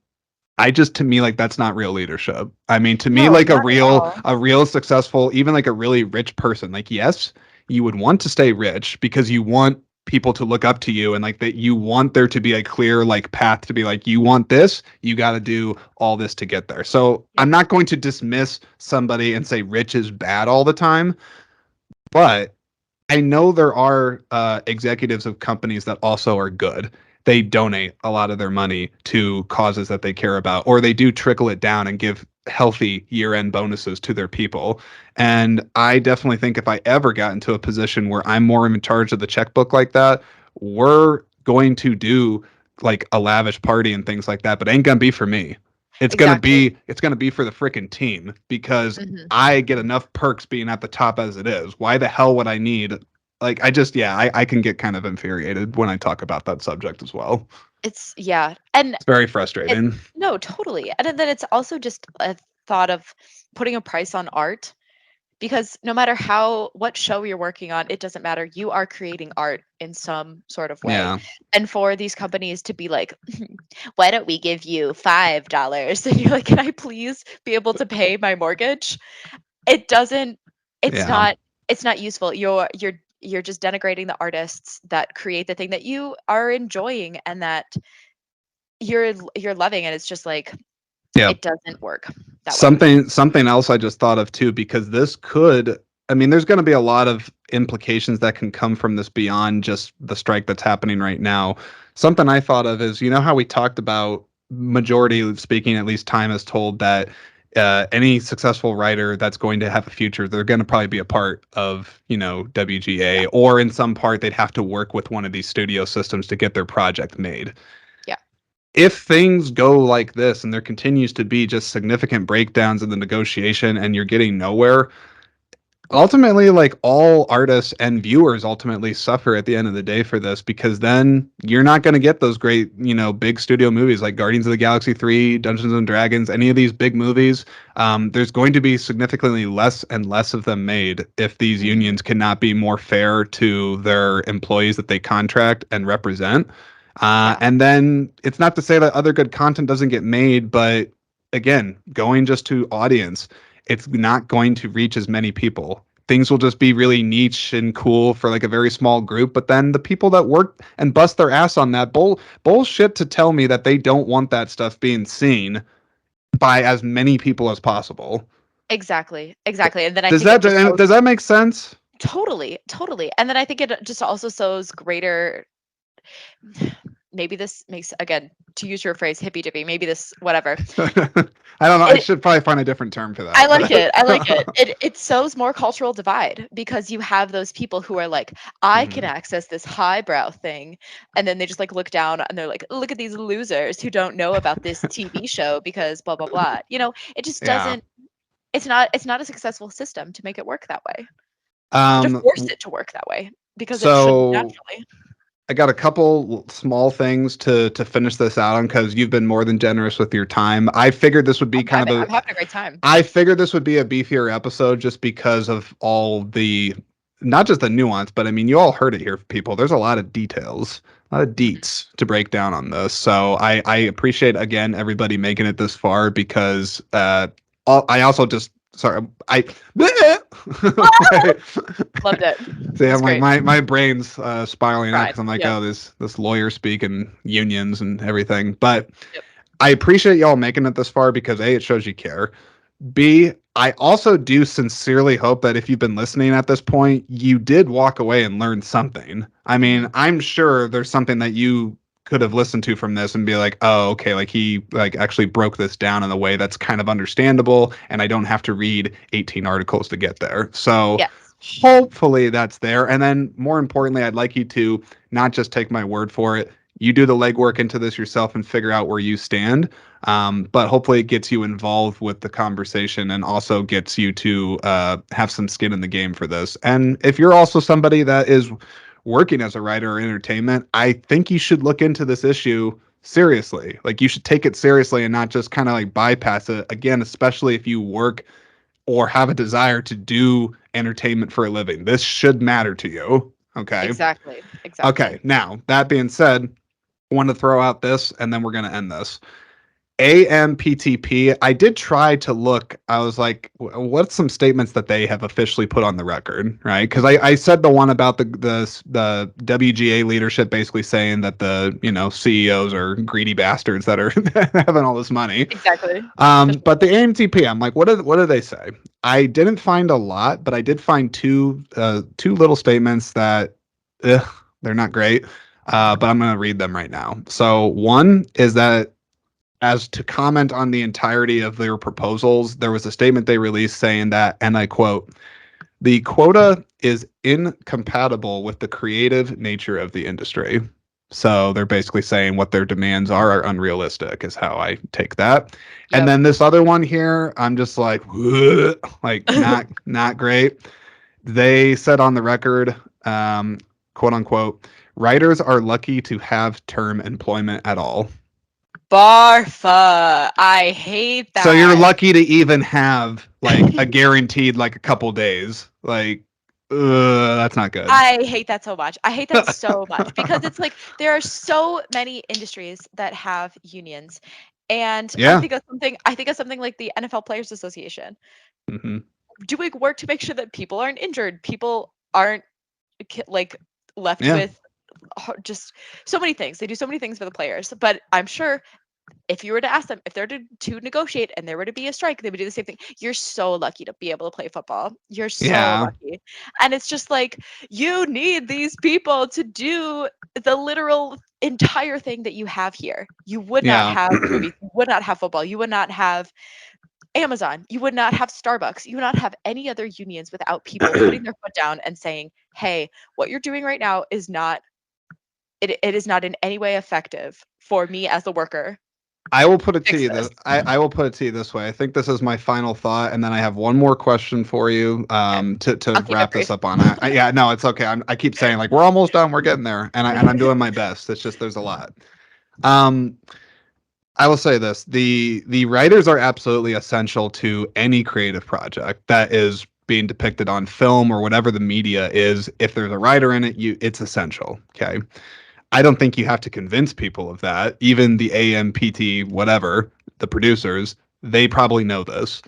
I just, to me, like, that's not real leadership. I mean, to me, No, like, a not at real all. a real successful, even like a really rich person, like, yes, you would want to stay rich because you want people to look up to you, and like that you want there to be a clear like path to be like, you want this, you got to do all this to get there. So I'm Yep. not going to dismiss somebody and say rich is bad all the time, but I know there are executives of companies that also are good. They donate a lot of their money to causes that they care about, or they do trickle it down and give healthy year-end bonuses to their people. And I definitely think if I ever got into a position where I'm more in charge of the checkbook like that, we're going to do like a lavish party and things like that, but it ain't gonna be for me. Exactly. It's gonna be for the freaking team because Mhm. I get enough perks being at the top as it is. Why the hell would I need, like, I just, yeah, I can get kind of infuriated when I talk about that subject as well. It's yeah, and It's very it frustrating. no, totally, and then it's also just a thought of putting a price on art, because no matter how what show you're working on, it doesn't matter, you are creating art in some sort of way, Yeah. and for these companies to be like, "Why don't we give you $5?" And you're like, "Can I please be able to pay my mortgage?" It doesn't it's Yeah. not it's not useful. You're just denigrating the artists that create the thing that you are enjoying and that you're loving, and it's just like Yeah. it doesn't work that way. Something else I just thought of too, because this could, I mean, there's going to be a lot of implications that can come from this beyond just the strike that's happening right now. Something I thought of is, how we talked about, majority speaking, at least time has told that any successful writer that's going to have a future, they're going to probably be a part of, WGA, Yeah, or in some part they'd have to work with one of these studio systems to get their project made. yeah, If things go like this and there continues to be just significant breakdowns in the negotiation and you're getting nowhere, ultimately, like, all artists and viewers ultimately suffer at the end of the day for this, because then you're not going to get those great, big studio movies like Guardians of the Galaxy 3, Dungeons and Dragons, any of these big movies. There's going to be significantly less and less of them made if these mhm, unions cannot be more fair to their employees that they contract and represent. yeah, And then it's not to say that other good content doesn't get made, but again, going just to audience, it's not going to reach as many people. Things will just be really niche and cool for like a very small group, but then the people that work and bust their ass on that bullshit to tell me that they don't want that stuff being seen by as many people as possible. exactly, exactly, and then I Does think that it just shows does that make sense? totally, totally, and then I think it just also shows greater maybe this makes again, to use your phrase, hippy dippy, maybe this whatever. I don't know. I It should probably find a different term for I that, like it, I like it. but It sows more cultural divide because you have those people who are like, "I can Mhm. access this highbrow thing," and then they just, like, look down and they're like, "Look at these losers who don't know about this TV show because blah, blah, blah." It just Yeah. doesn't it's not a successful system to make it work that way, to force W- it to work that way because it shouldn't so naturally. I got a couple small things to finish this out on, because you've been more than generous with your time. I figured this would be kind of I'm a having a great time. I figured this would be a beefier episode just because of all the, not just the nuance, but I mean, you all heard it here, people. There's a lot of details, a lot of Mhm. deets to break down on this. So I appreciate, again, everybody making it this far, because I also just, sorry, I Loved it. See, I'm That's like, great. my brain's spiraling out Fried. because I'm like, Yep. oh, this lawyer speak and unions and everything. But Yep. I appreciate y'all making it this far because A, it shows you care. B, I also do sincerely hope that if you've been listening at this point, you did walk away and learn something. I mean, Hmm. I'm sure there's something that you could have listened to from this and be like, oh, okay, like he like actually broke this down in a way that's kind of understandable, and I don't have to read 18 articles to get there. So Yes. hopefully that's there. And then more importantly, I'd like you to not just take my word for it. You do the legwork into this yourself and figure out where you stand. But hopefully it gets you involved with the conversation and also gets you to have some skin in the game for this. And if you're also somebody that is working as a writer or entertainment, I think you should look into this issue seriously. Like you should take it seriously and not just kind of like bypass it. Again, especially if you work or have a desire to do entertainment for a living. This should matter to you. Okay. Exactly. Okay. Exactly. Now, that being said, I want to throw out this and then we're going to end this. AMPTP, I did try to look. I was like, what's some statements that they have officially put on the record, right? Because Mhm. I said the one about the WGA leadership basically saying that the CEOs are greedy bastards that are having all this money. Exactly. Official But the quote. AMTP, I'm like, what do they say? I didn't find a lot, but I did find two little statements that they're not great. But I'm gonna read them right now. So one is that as to comment on the entirety of their proposals, there was a statement they released saying that, and I quote, the quota is incompatible with the creative nature of the industry. So they're basically saying what their demands are unrealistic, is how I take that. And Yep. then this other one here, I'm just like, like not great. They said on the record, quote unquote, writers are lucky to have term employment at all. Barfa. I hate So you're that. lucky to even have like a guaranteed like a couple days. Like, that's not good. I hate that so much. I hate that so much because it's like there are so many industries that have unions. And Yeah. I think of something like the NFL Players Association Hmm. doing work to make sure that people aren't injured, people aren't like left Yeah. with just so many things. They do so many things for the players, but I'm sure if you were to ask them if they're to negotiate and there were to be a strike, they would do the same thing. You're so lucky to be able to play football. You're so Yeah. lucky. And it's just like you need these people to do the literal entire thing that you have here. You would not Yeah. have movies, you would not have football, you would not have Amazon, you would not have Starbucks, you would not have any other unions without people putting their foot down and saying, "Hey, what you're doing right now is not it is not in any way effective for me as the worker. I will put it to Fix you this." this. I will put it to you this way. I think this is my final thought, and then I have one more question for you. Okay. To I'll keep it wrap this brief. up on. Yeah, no, it's okay. I keep saying like we're almost done. We're getting there, and I'm doing my best. It's just there's a lot. Um, I will say this: the writers are absolutely essential to any creative project that is being depicted on film or whatever the media is. If there's a writer in it, it's essential. Okay. I don't think you have to convince people of that. Even the AMPT, whatever, the producers, they probably know this.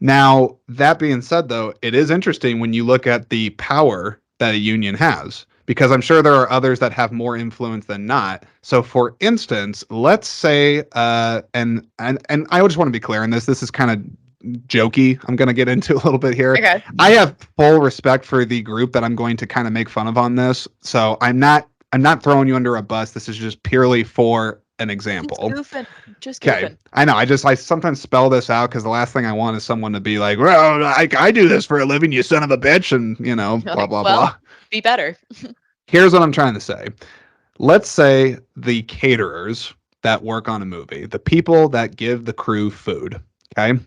Now, that being said, though, it is interesting when you look at the power that a union has, because I'm sure there are others that have more influence than not. So, for instance, let's say, and I just want to be clear on this. This is kind of jokey. I'm going to get into a little bit here. Okay. I have full respect for the group that I'm going to kind of make fun of on this. So I'm not throwing you under a bus. This is just purely for an Just example. goofing. Just Okay. goofing. I know. I sometimes spell this out because the last thing I want is someone to be like, well, I do this for a living, you son of a bitch, and You're blah like, blah well, blah. be better. Here's what I'm trying to say. Let's say the caterers that work on a movie, the people that give the crew food. Okay.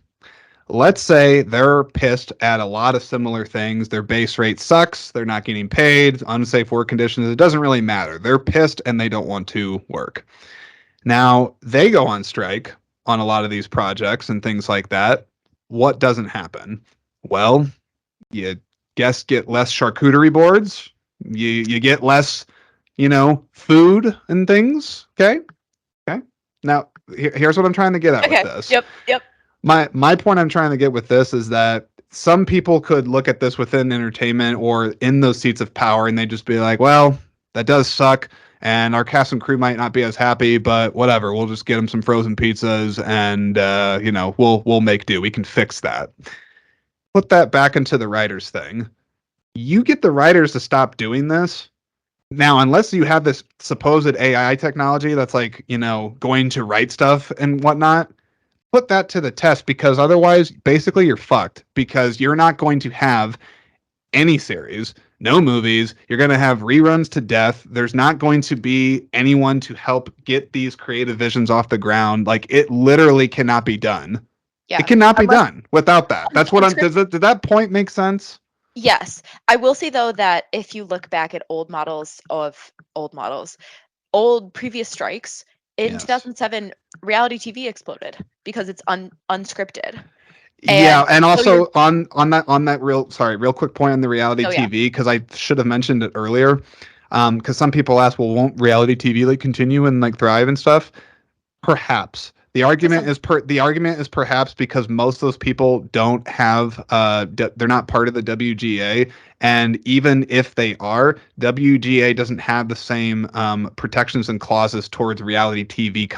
Let's say they're pissed at a lot of similar things. Their base rate sucks. They're not getting paid, unsafe work conditions. It doesn't really matter. They're pissed and they don't want to work. Now, they go on strike on a lot of these projects and things like that. What doesn't happen? Well, you guess get less charcuterie boards. You get less, food and things. Okay. Okay. Now, here's what I'm trying to get at with Okay. this. Yep. Yep. My point I'm trying to get with this is that some people could look at this within entertainment or in those seats of power and they just be like, well, that does suck. and our cast and crew might not be as happy, but whatever. We'll just get them some frozen pizzas, and we'll make do. We can fix that. Put that back into the writers thing. You get the writers to stop doing this. Now, unless you have this supposed AI technology that's like, going to write stuff and whatnot, put that to the test, because otherwise, basically, you're fucked, because you're not going to have any series, no movies. You're going to have reruns to death. There's not going to be anyone to help get these creative visions off the ground. Like, it literally cannot be done. It Yeah. cannot be Unless done without that. That's what I'm. unscripted. Did that point make sense? Yes. I will say though that if you look back at old previous strikes, in Yes. 2007, reality TV exploded because it's unscripted. Yeah, And and so you're also on that real quick point on the reality oh yeah. TV, because I should have mentioned it earlier. Because some people ask, well, won't reality TV like continue and like thrive and stuff? Perhaps. The To argument some is perhaps because most of those people don't have they're not part of the WGA, and even if they are, WGA doesn't have the same protections and clauses towards reality TV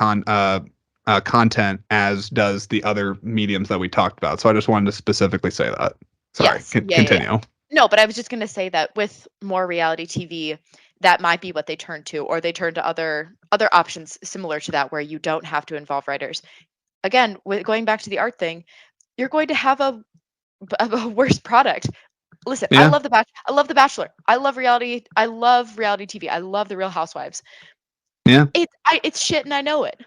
content as does the other mediums that we talked about. So I just wanted to specifically say that. Sorry, yes. Yeah, yeah, yeah. continue. No, but I was just going to say that with more reality TV, that might be what they turn to, or they turn to other options similar to that where you don't have to involve writers. Again, going back to the art thing, you're going to have a worse product. Listen, Yeah. I love The Bachelor. I love reality. I love reality TV. I love The Real Housewives. Yeah. It's shit, and I know it.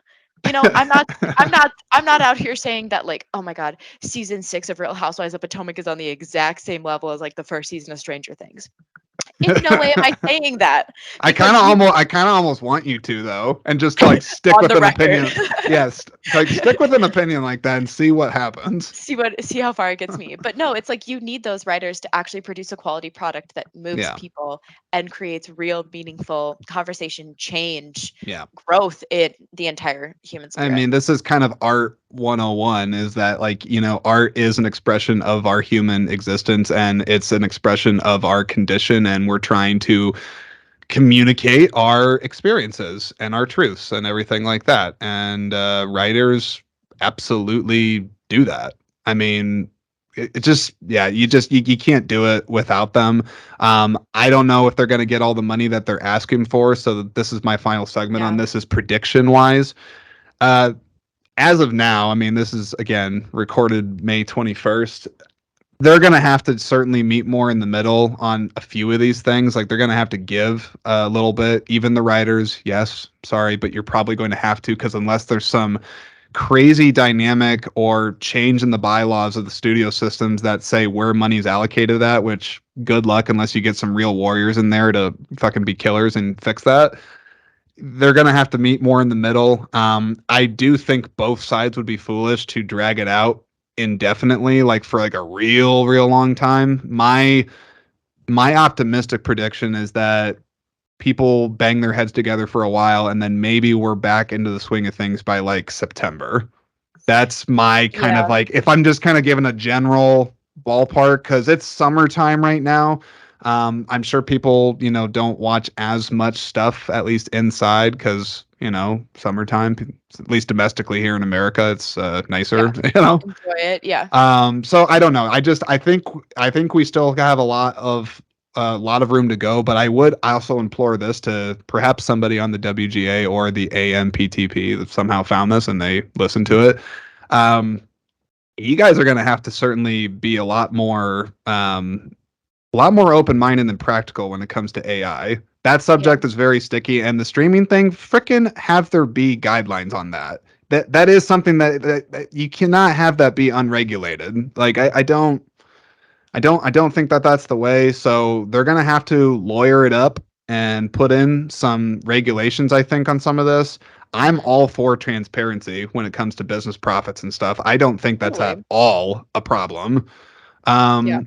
I'm not out here saying that like, oh my god, season 6 of Real Housewives of Potomac is on the exact same level as like the first season of Stranger Things. In no way am I saying that because you I kind of almost want you to, though, and just like stick on with the an record. opinion. Yes, like stick with an opinion like that and see what happens. See how far it gets me. But no, it's like you need those writers to actually produce a quality product that moves Yeah, people and creates real meaningful conversation, change, yeah. growth in the entire human I spirit. mean, this is kind of art 101, is that like, art is an expression of our human existence, and it's an expression of our condition, and we're trying to communicate our experiences and our truths and everything like that. And writers absolutely do that. I mean, it just, yeah, you can't do it without them. I don't know if they're going to get all the money that they're asking for. So this is my final segment on Yeah. this, is prediction wise. Uh, as of now, I mean, this is again recorded May 21st. They're going to have to certainly meet more in the middle on a few of these things. Like, they're going to have to give a little bit. Even the writers, yes, sorry, but you're probably going to have to, because unless there's some crazy dynamic or change in the bylaws of the studio systems that say where money's allocated at, which good luck unless you get some real warriors in there to fucking be killers and fix that. They're going to have to meet more in the middle. I do think both sides would be foolish to drag it out indefinitely, like for like a real long time. My optimistic prediction is that people bang their heads together for a while, and then maybe we're back into the swing of things by like September. That's my kind of Yeah. like, if I'm just kind of giving a general ballpark, because it's summertime right now. I'm sure people, don't watch as much stuff, at least inside, because, summertime, at least domestically here in America, it's Yeah. nicer, Enjoy it. Yeah. So I don't know. I think we still have a lot of room to go, but I would also implore this to perhaps somebody on the WGA or the AMPTP that somehow found this and they listened to it. Um, you guys are going to have to certainly be a lot more open-minded than practical when it comes to AI. That Yeah. subject is very sticky, and the streaming thing, frickin' have there be guidelines on that. That is something that you cannot have that be unregulated. Like, I don't think that that's the way. So they're gonna have to lawyer it up and put in some regulations, I think, on some of this. I'm all for transparency when it comes to business profits and stuff. I don't think that's at Totally. all a problem. Yeah.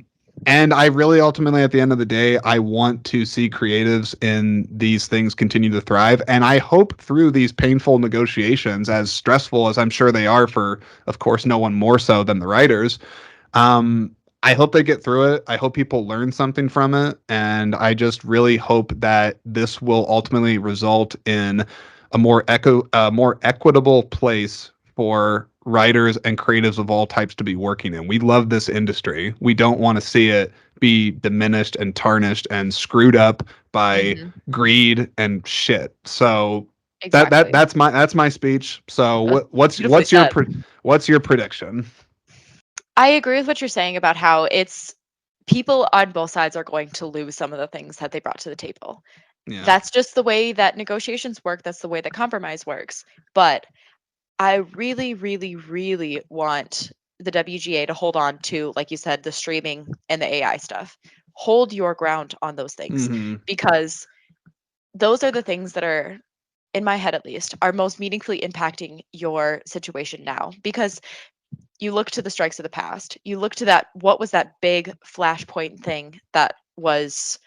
And I really ultimately, at the end of the day, I want to see creatives in these things continue to thrive. And I hope through these painful negotiations, as stressful as I'm sure they are for, of course, no one more so than the writers, um, I hope they get through it. I hope people learn something from it. And I just really hope that this will ultimately result in a more equitable place for writers and creatives of all types to be working in. We love this industry. We don't want to see it be diminished and tarnished and screwed up by Hmm. greed and shit. So Exactly. that's my speech. So That's what's beautifully what's your said. what's your prediction? I agree with what you're saying about how it's people on both sides are going to lose some of the things that they brought to the table. Yeah. That's just the way that negotiations work. That's the way that compromise works. But I really, really, really want the WGA to hold on to, like you said, the streaming and the AI stuff. Hold your ground on those things Hmm. because those are the things that are, in my head at least, are most meaningfully impacting your situation now. Because you look to the strikes of the past. You look to that, what was that big flashpoint thing that was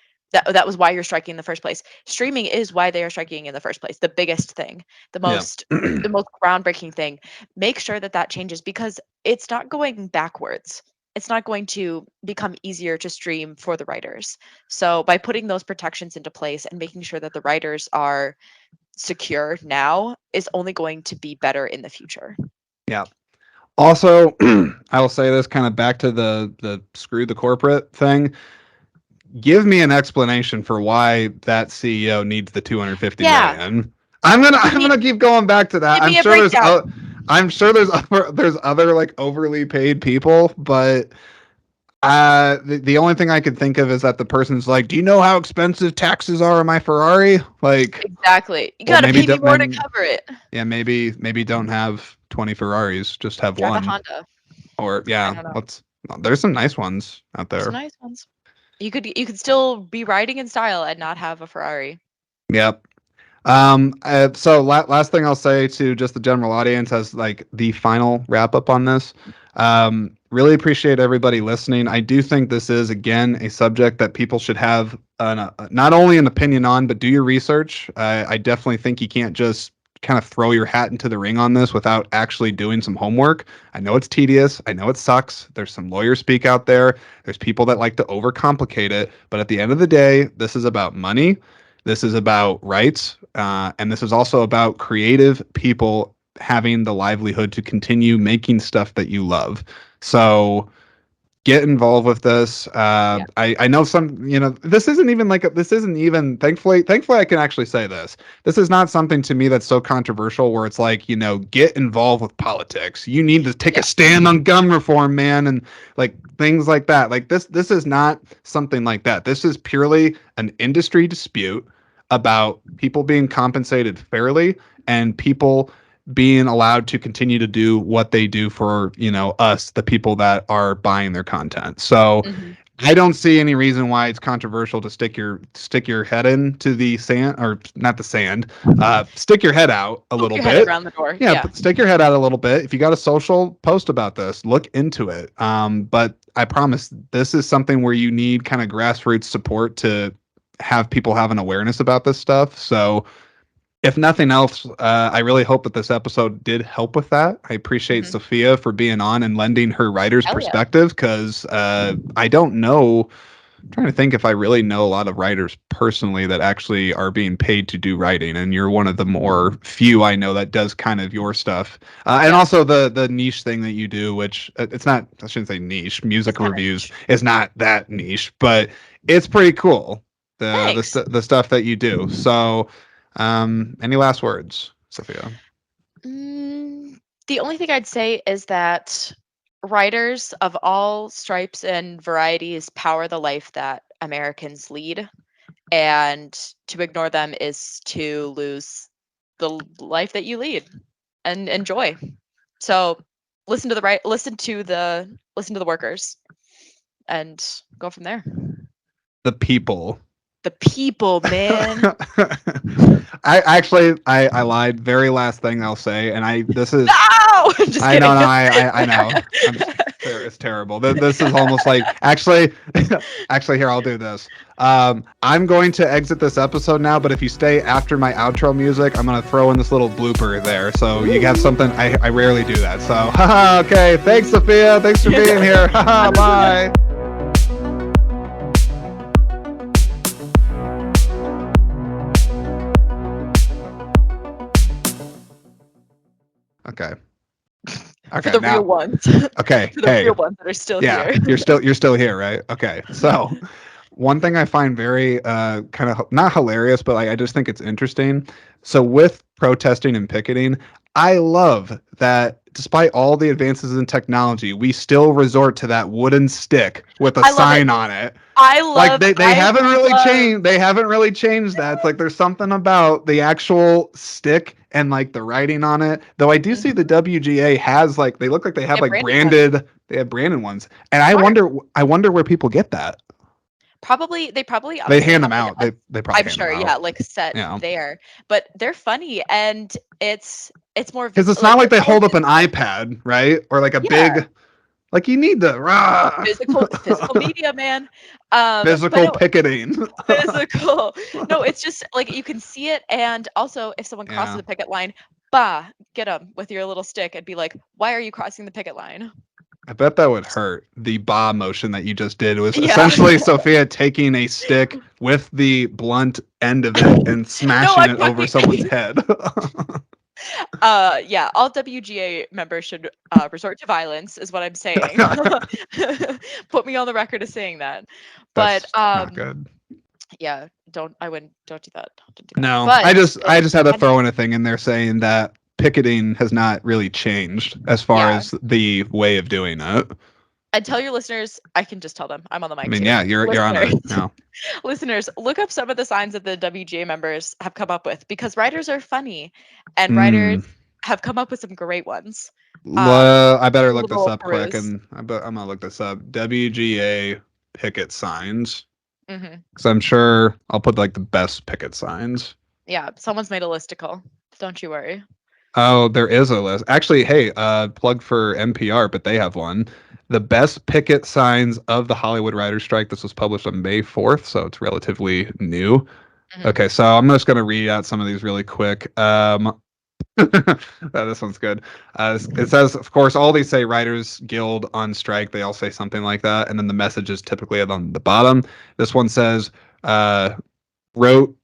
why you're striking in the first place. Streaming is why they are striking in the first place. The biggest thing, the Yeah. most the most groundbreaking thing. Make sure that that changes because it's not going backwards. It's not going to become easier to stream for the writers. So by putting those protections into place and making sure that the writers are secure now is only going to be better in the future. Yeah. Also, I will say this kind of back to the screw the corporate thing. Give me an explanation for why that CEO needs the 250 Yeah, million. give I'm me gonna keep going back to that. give me a breakdown. I'm sure there's other like overly paid people, but the only thing I could think of is that the person's like, "Do you know how expensive taxes are on my Ferrari?" Like, Exactly. You or gotta maybe pay me don't more to maybe, cover it. yeah, maybe don't have 20 Ferraris, just have Drive a one. Honda. Or I yeah, don't know. let's there's some nice ones out There's some there. nice ones. You could still be riding in style and not have a Ferrari. Yep. So last thing I'll say to just the general audience as like the final wrap up on this. Really appreciate everybody listening. I do think this is again a subject that people should have not only an opinion on, but do your research. I definitely think you can't just kind of throw your hat into the ring on this without actually doing some homework. I know it's tedious. I know it sucks. There's some lawyer speak out there. There's people that like to overcomplicate it. But at the end of the day, this is about money. This is about rights, and this is also about creative people having the livelihood to continue making stuff that you love. So get involved with this. Yeah. I know some, this isn't even like this isn't even thankfully I can actually say this. This is not something to me that's so controversial where it's like, get involved with politics. You need to take a Yeah. stand on gun reform, man, and like things like that. Like this is not something like that. This is purely an industry dispute about people being compensated fairly and people being allowed to continue to do what they do for us, the people that are buying their content. So Hmm. I don't see any reason why it's controversial to stick your head into the sand, or not the sand, stick your head out a Poke little your head bit. around the door. Yeah, Yeah. stick your head out a little bit. If you got a social, post about this, look into it. But I promise this is something where you need kind of grassroots support to have people have an awareness about this stuff. So if nothing else, I really hope that this episode did help with that. I appreciate Hmm. Sophia for being on and lending her writer's Hell yeah. perspective because I don't know. I'm trying to think if I really know a lot of writers personally that actually are being paid to do writing, and you're one of the more few I know that does kind of your stuff, and Yeah. also the niche thing that you do, which it's not. I shouldn't say niche. It's Music kind of reviews niche. is not that niche, but it's pretty cool. Thanks. The stuff that you do. So, any last words, Sophia? Mm, the only thing I'd say is that writers of all stripes and varieties power the life that Americans lead, and to ignore them is to lose the life that you lead and enjoy. So listen to the workers and go from there. The people. The people, man. I lied. Very last thing I'll say, and this is No, just I know, kidding. no, I know. It's terrible. This is almost like actually here I'll do this. I'm going to exit this episode now, but if you stay after my outro music, I'm gonna throw in this little blooper there, so you have something. I rarely do that. So, haha, okay. Thanks, Sophia. Thanks for being here. Haha, bye. Okay. For Okay. the real Now. ones. Okay. For the Hey. real ones that are still Yeah. here. You're still here, right? Okay. So, one thing I find very kind of not hilarious, but like I just think it's interesting. So with protesting and picketing, I love that despite all the advances in technology, we still resort to that wooden stick with a I love it. sign on it. I Like love they I haven't really love changed. They haven't really changed that. It's like there's something about the actual stick and like the writing on it. Though I do see the Mhm. WGA has like they look like they have Yeah, like branded ones. branded. They have branded ones, and I Smart. wonder. I wonder where people get that. They probably They honestly hand have them like out. a They probably I'm hand them sure, yeah, out. like set Yeah, there. But they're funny and it's more because it's like not like it's they more hold up an visible. iPad, right? Or like a Yeah. big like you need the Physical media, man. But physical no, picketing. physical. No, it's just like you can see it, and also if someone crosses Yeah. the picket line, bah, get them with your little stick and be like, "Why are you crossing the picket line?" I bet that would hurt. The ba motion that you just did was Yeah. essentially Sophia taking a stick with the blunt end of it and No, smashing I'm it over talking someone's head. yeah, all WGA members should resort to violence is what I'm saying. Put me on the record as saying that. But That's not good. yeah, don't do that. Don't do that. No, But I just had to funny. throw in a thing in there saying that picketing has not really changed as far Yeah. as the way of doing it. And tell your listeners, I can just tell them. I'm on the I mic mean, too. yeah, you're on Listeners, it now. listeners, look up some of the signs that the WGA members have come up with because writers are funny and writers Mm. have come up with some great ones. Um, I better a look this little up quick, peruse. and I'm gonna look this up. WGA picket signs, Hmm. because I'm sure I'll put like the best picket signs. Yeah, someone's made a listicle. Don't you worry. Oh, there is a list. Actually, hey, plug for NPR, but they have one. The best picket signs of the Hollywood writers' strike. This was published on May 4th, so it's relatively new. Hmm. Okay, so I'm just gonna read out some of these really quick. This one's good. It says, of course, all these say Writers Guild on strike. They all say something like that, and then the message is typically on the bottom. This one says, uh, "wrote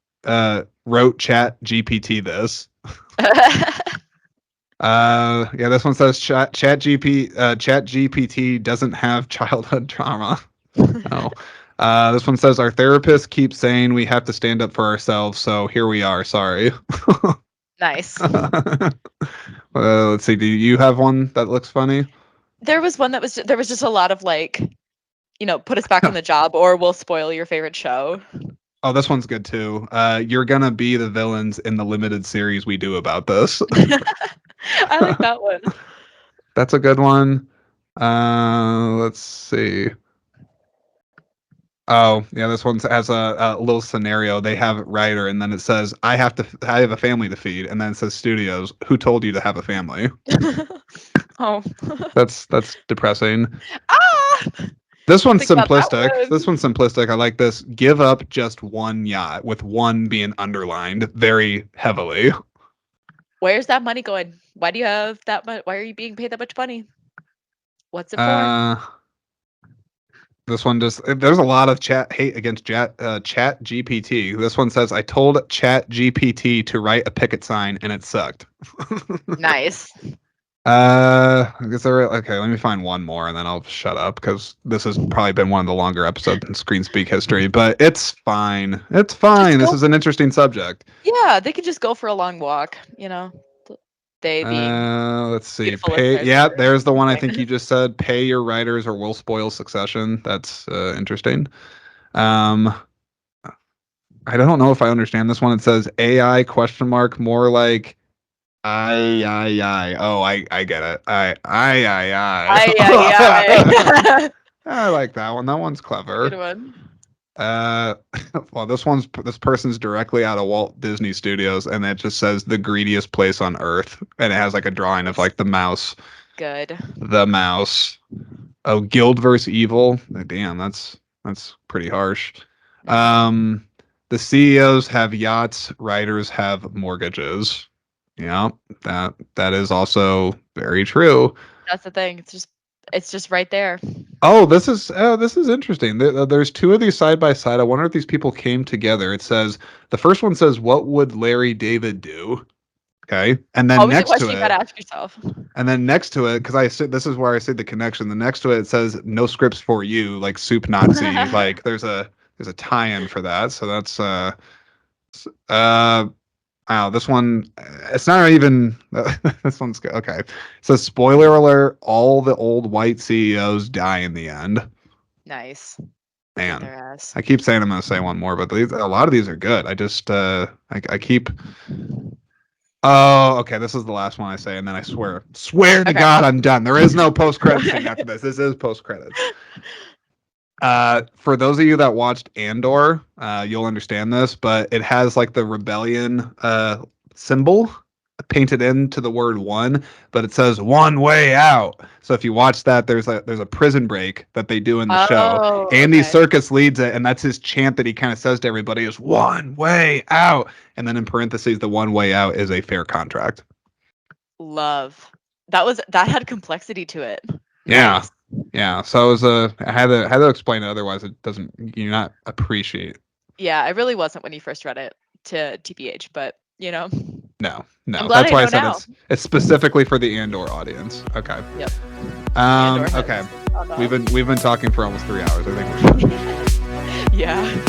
wrote Chat GPT this." Yeah, this one says Chat GPT doesn't have childhood trauma. Oh. This one says our therapist keeps saying we have to stand up for ourselves, so here we are. Sorry. Nice. Let's see. Do you have one that looks funny? There was one that was there was just a lot of like, put us back on the job or we'll spoil your favorite show. Oh, this one's good too. You're gonna be the villains in the limited series we do about this. I like that one. That's a good one. Let's see. Oh, yeah, this one has a little scenario. They have writer, and then it says, I have a family to feed," and then it says studios. Who told you to have a family? Oh. That's depressing. Ah! This one's Think about that simplistic. This one. one's simplistic. I like this. Give up just one yacht with one being underlined very heavily. Where's that money going? Why do you have that much? Why are you being paid that much money? What's it for? Uh, this one just there's a lot of chat hate against Chat GPT. This one says I told Chat GPT to write a picket sign and it sucked. Nice. I guess okay, let me find one more and then I'll shut up because this has probably been one of the longer episodes in Screen Speak history, but it's fine. It's Just fine. This go. is an interesting subject. Yeah, they could just go for a long walk, They being Let's see. beautiful Pay. listeners Yeah, that there's the one I are think you listening. just said. Pay your writers or we'll spoil Succession. That's interesting. Um, I don't know if I understand this one. It says AI question mark more like I. Oh, I get it. Ay, ay, I. ay. I like that one. That one's That's a good clever. one. Uh, well, this person's directly out of Walt Disney Studios, and it just says the greediest place on earth, and it has like a drawing of That's like the mouse. good. The mouse. Oh, guild versus evil. Damn, that's pretty harsh. Mhm. Um, the CEOs have yachts, writers have mortgages. Yeah, that is also very true. That's the thing. It's just right there. This is interesting. There's two of these side by side. I wonder if these people came together. It says the first one says, "What would Larry David do?" Okay, and then Always a next to question you it, gotta ask yourself. and then next to it, because I said this is where I see the connection. The next to it says "No scripts for you," like soup Nazi. Like there's a tie-in for that. So that's uh wow, this one, it's not even, this one's good. Okay. So, spoiler alert, all the old white CEOs die in the end. Nice. Get Man, their ass. I keep saying I'm going to say one more, but a lot of these are good. I just, I keep, oh, okay, this is the last one I say, and then I swear to Okay. God, I'm done. There is no post-credit scene after this. This is post-credits. For those of you that watched Andor, you'll understand this, but it has like the rebellion symbol painted into the word one, but it says one way out. So if you watch that, there's a prison break that they do in the show. Oh, Andy okay. Serkis leads it, and that's his chant that he kind of says to everybody is one way out. And then in parentheses, the one way out is a fair contract. Love. That had complexity to it. Yeah. Nice. Yeah. So it was I had to explain it, otherwise it doesn't you not appreciate. Yeah, I really wasn't when you first read it to TBH, but No, I'm no. glad That's I why I know said now. it's specifically for the Andor audience. Okay. Yep. Andor Okay. heads. Oh We've no. been talking for almost 3 hours. I think we're done. Yeah.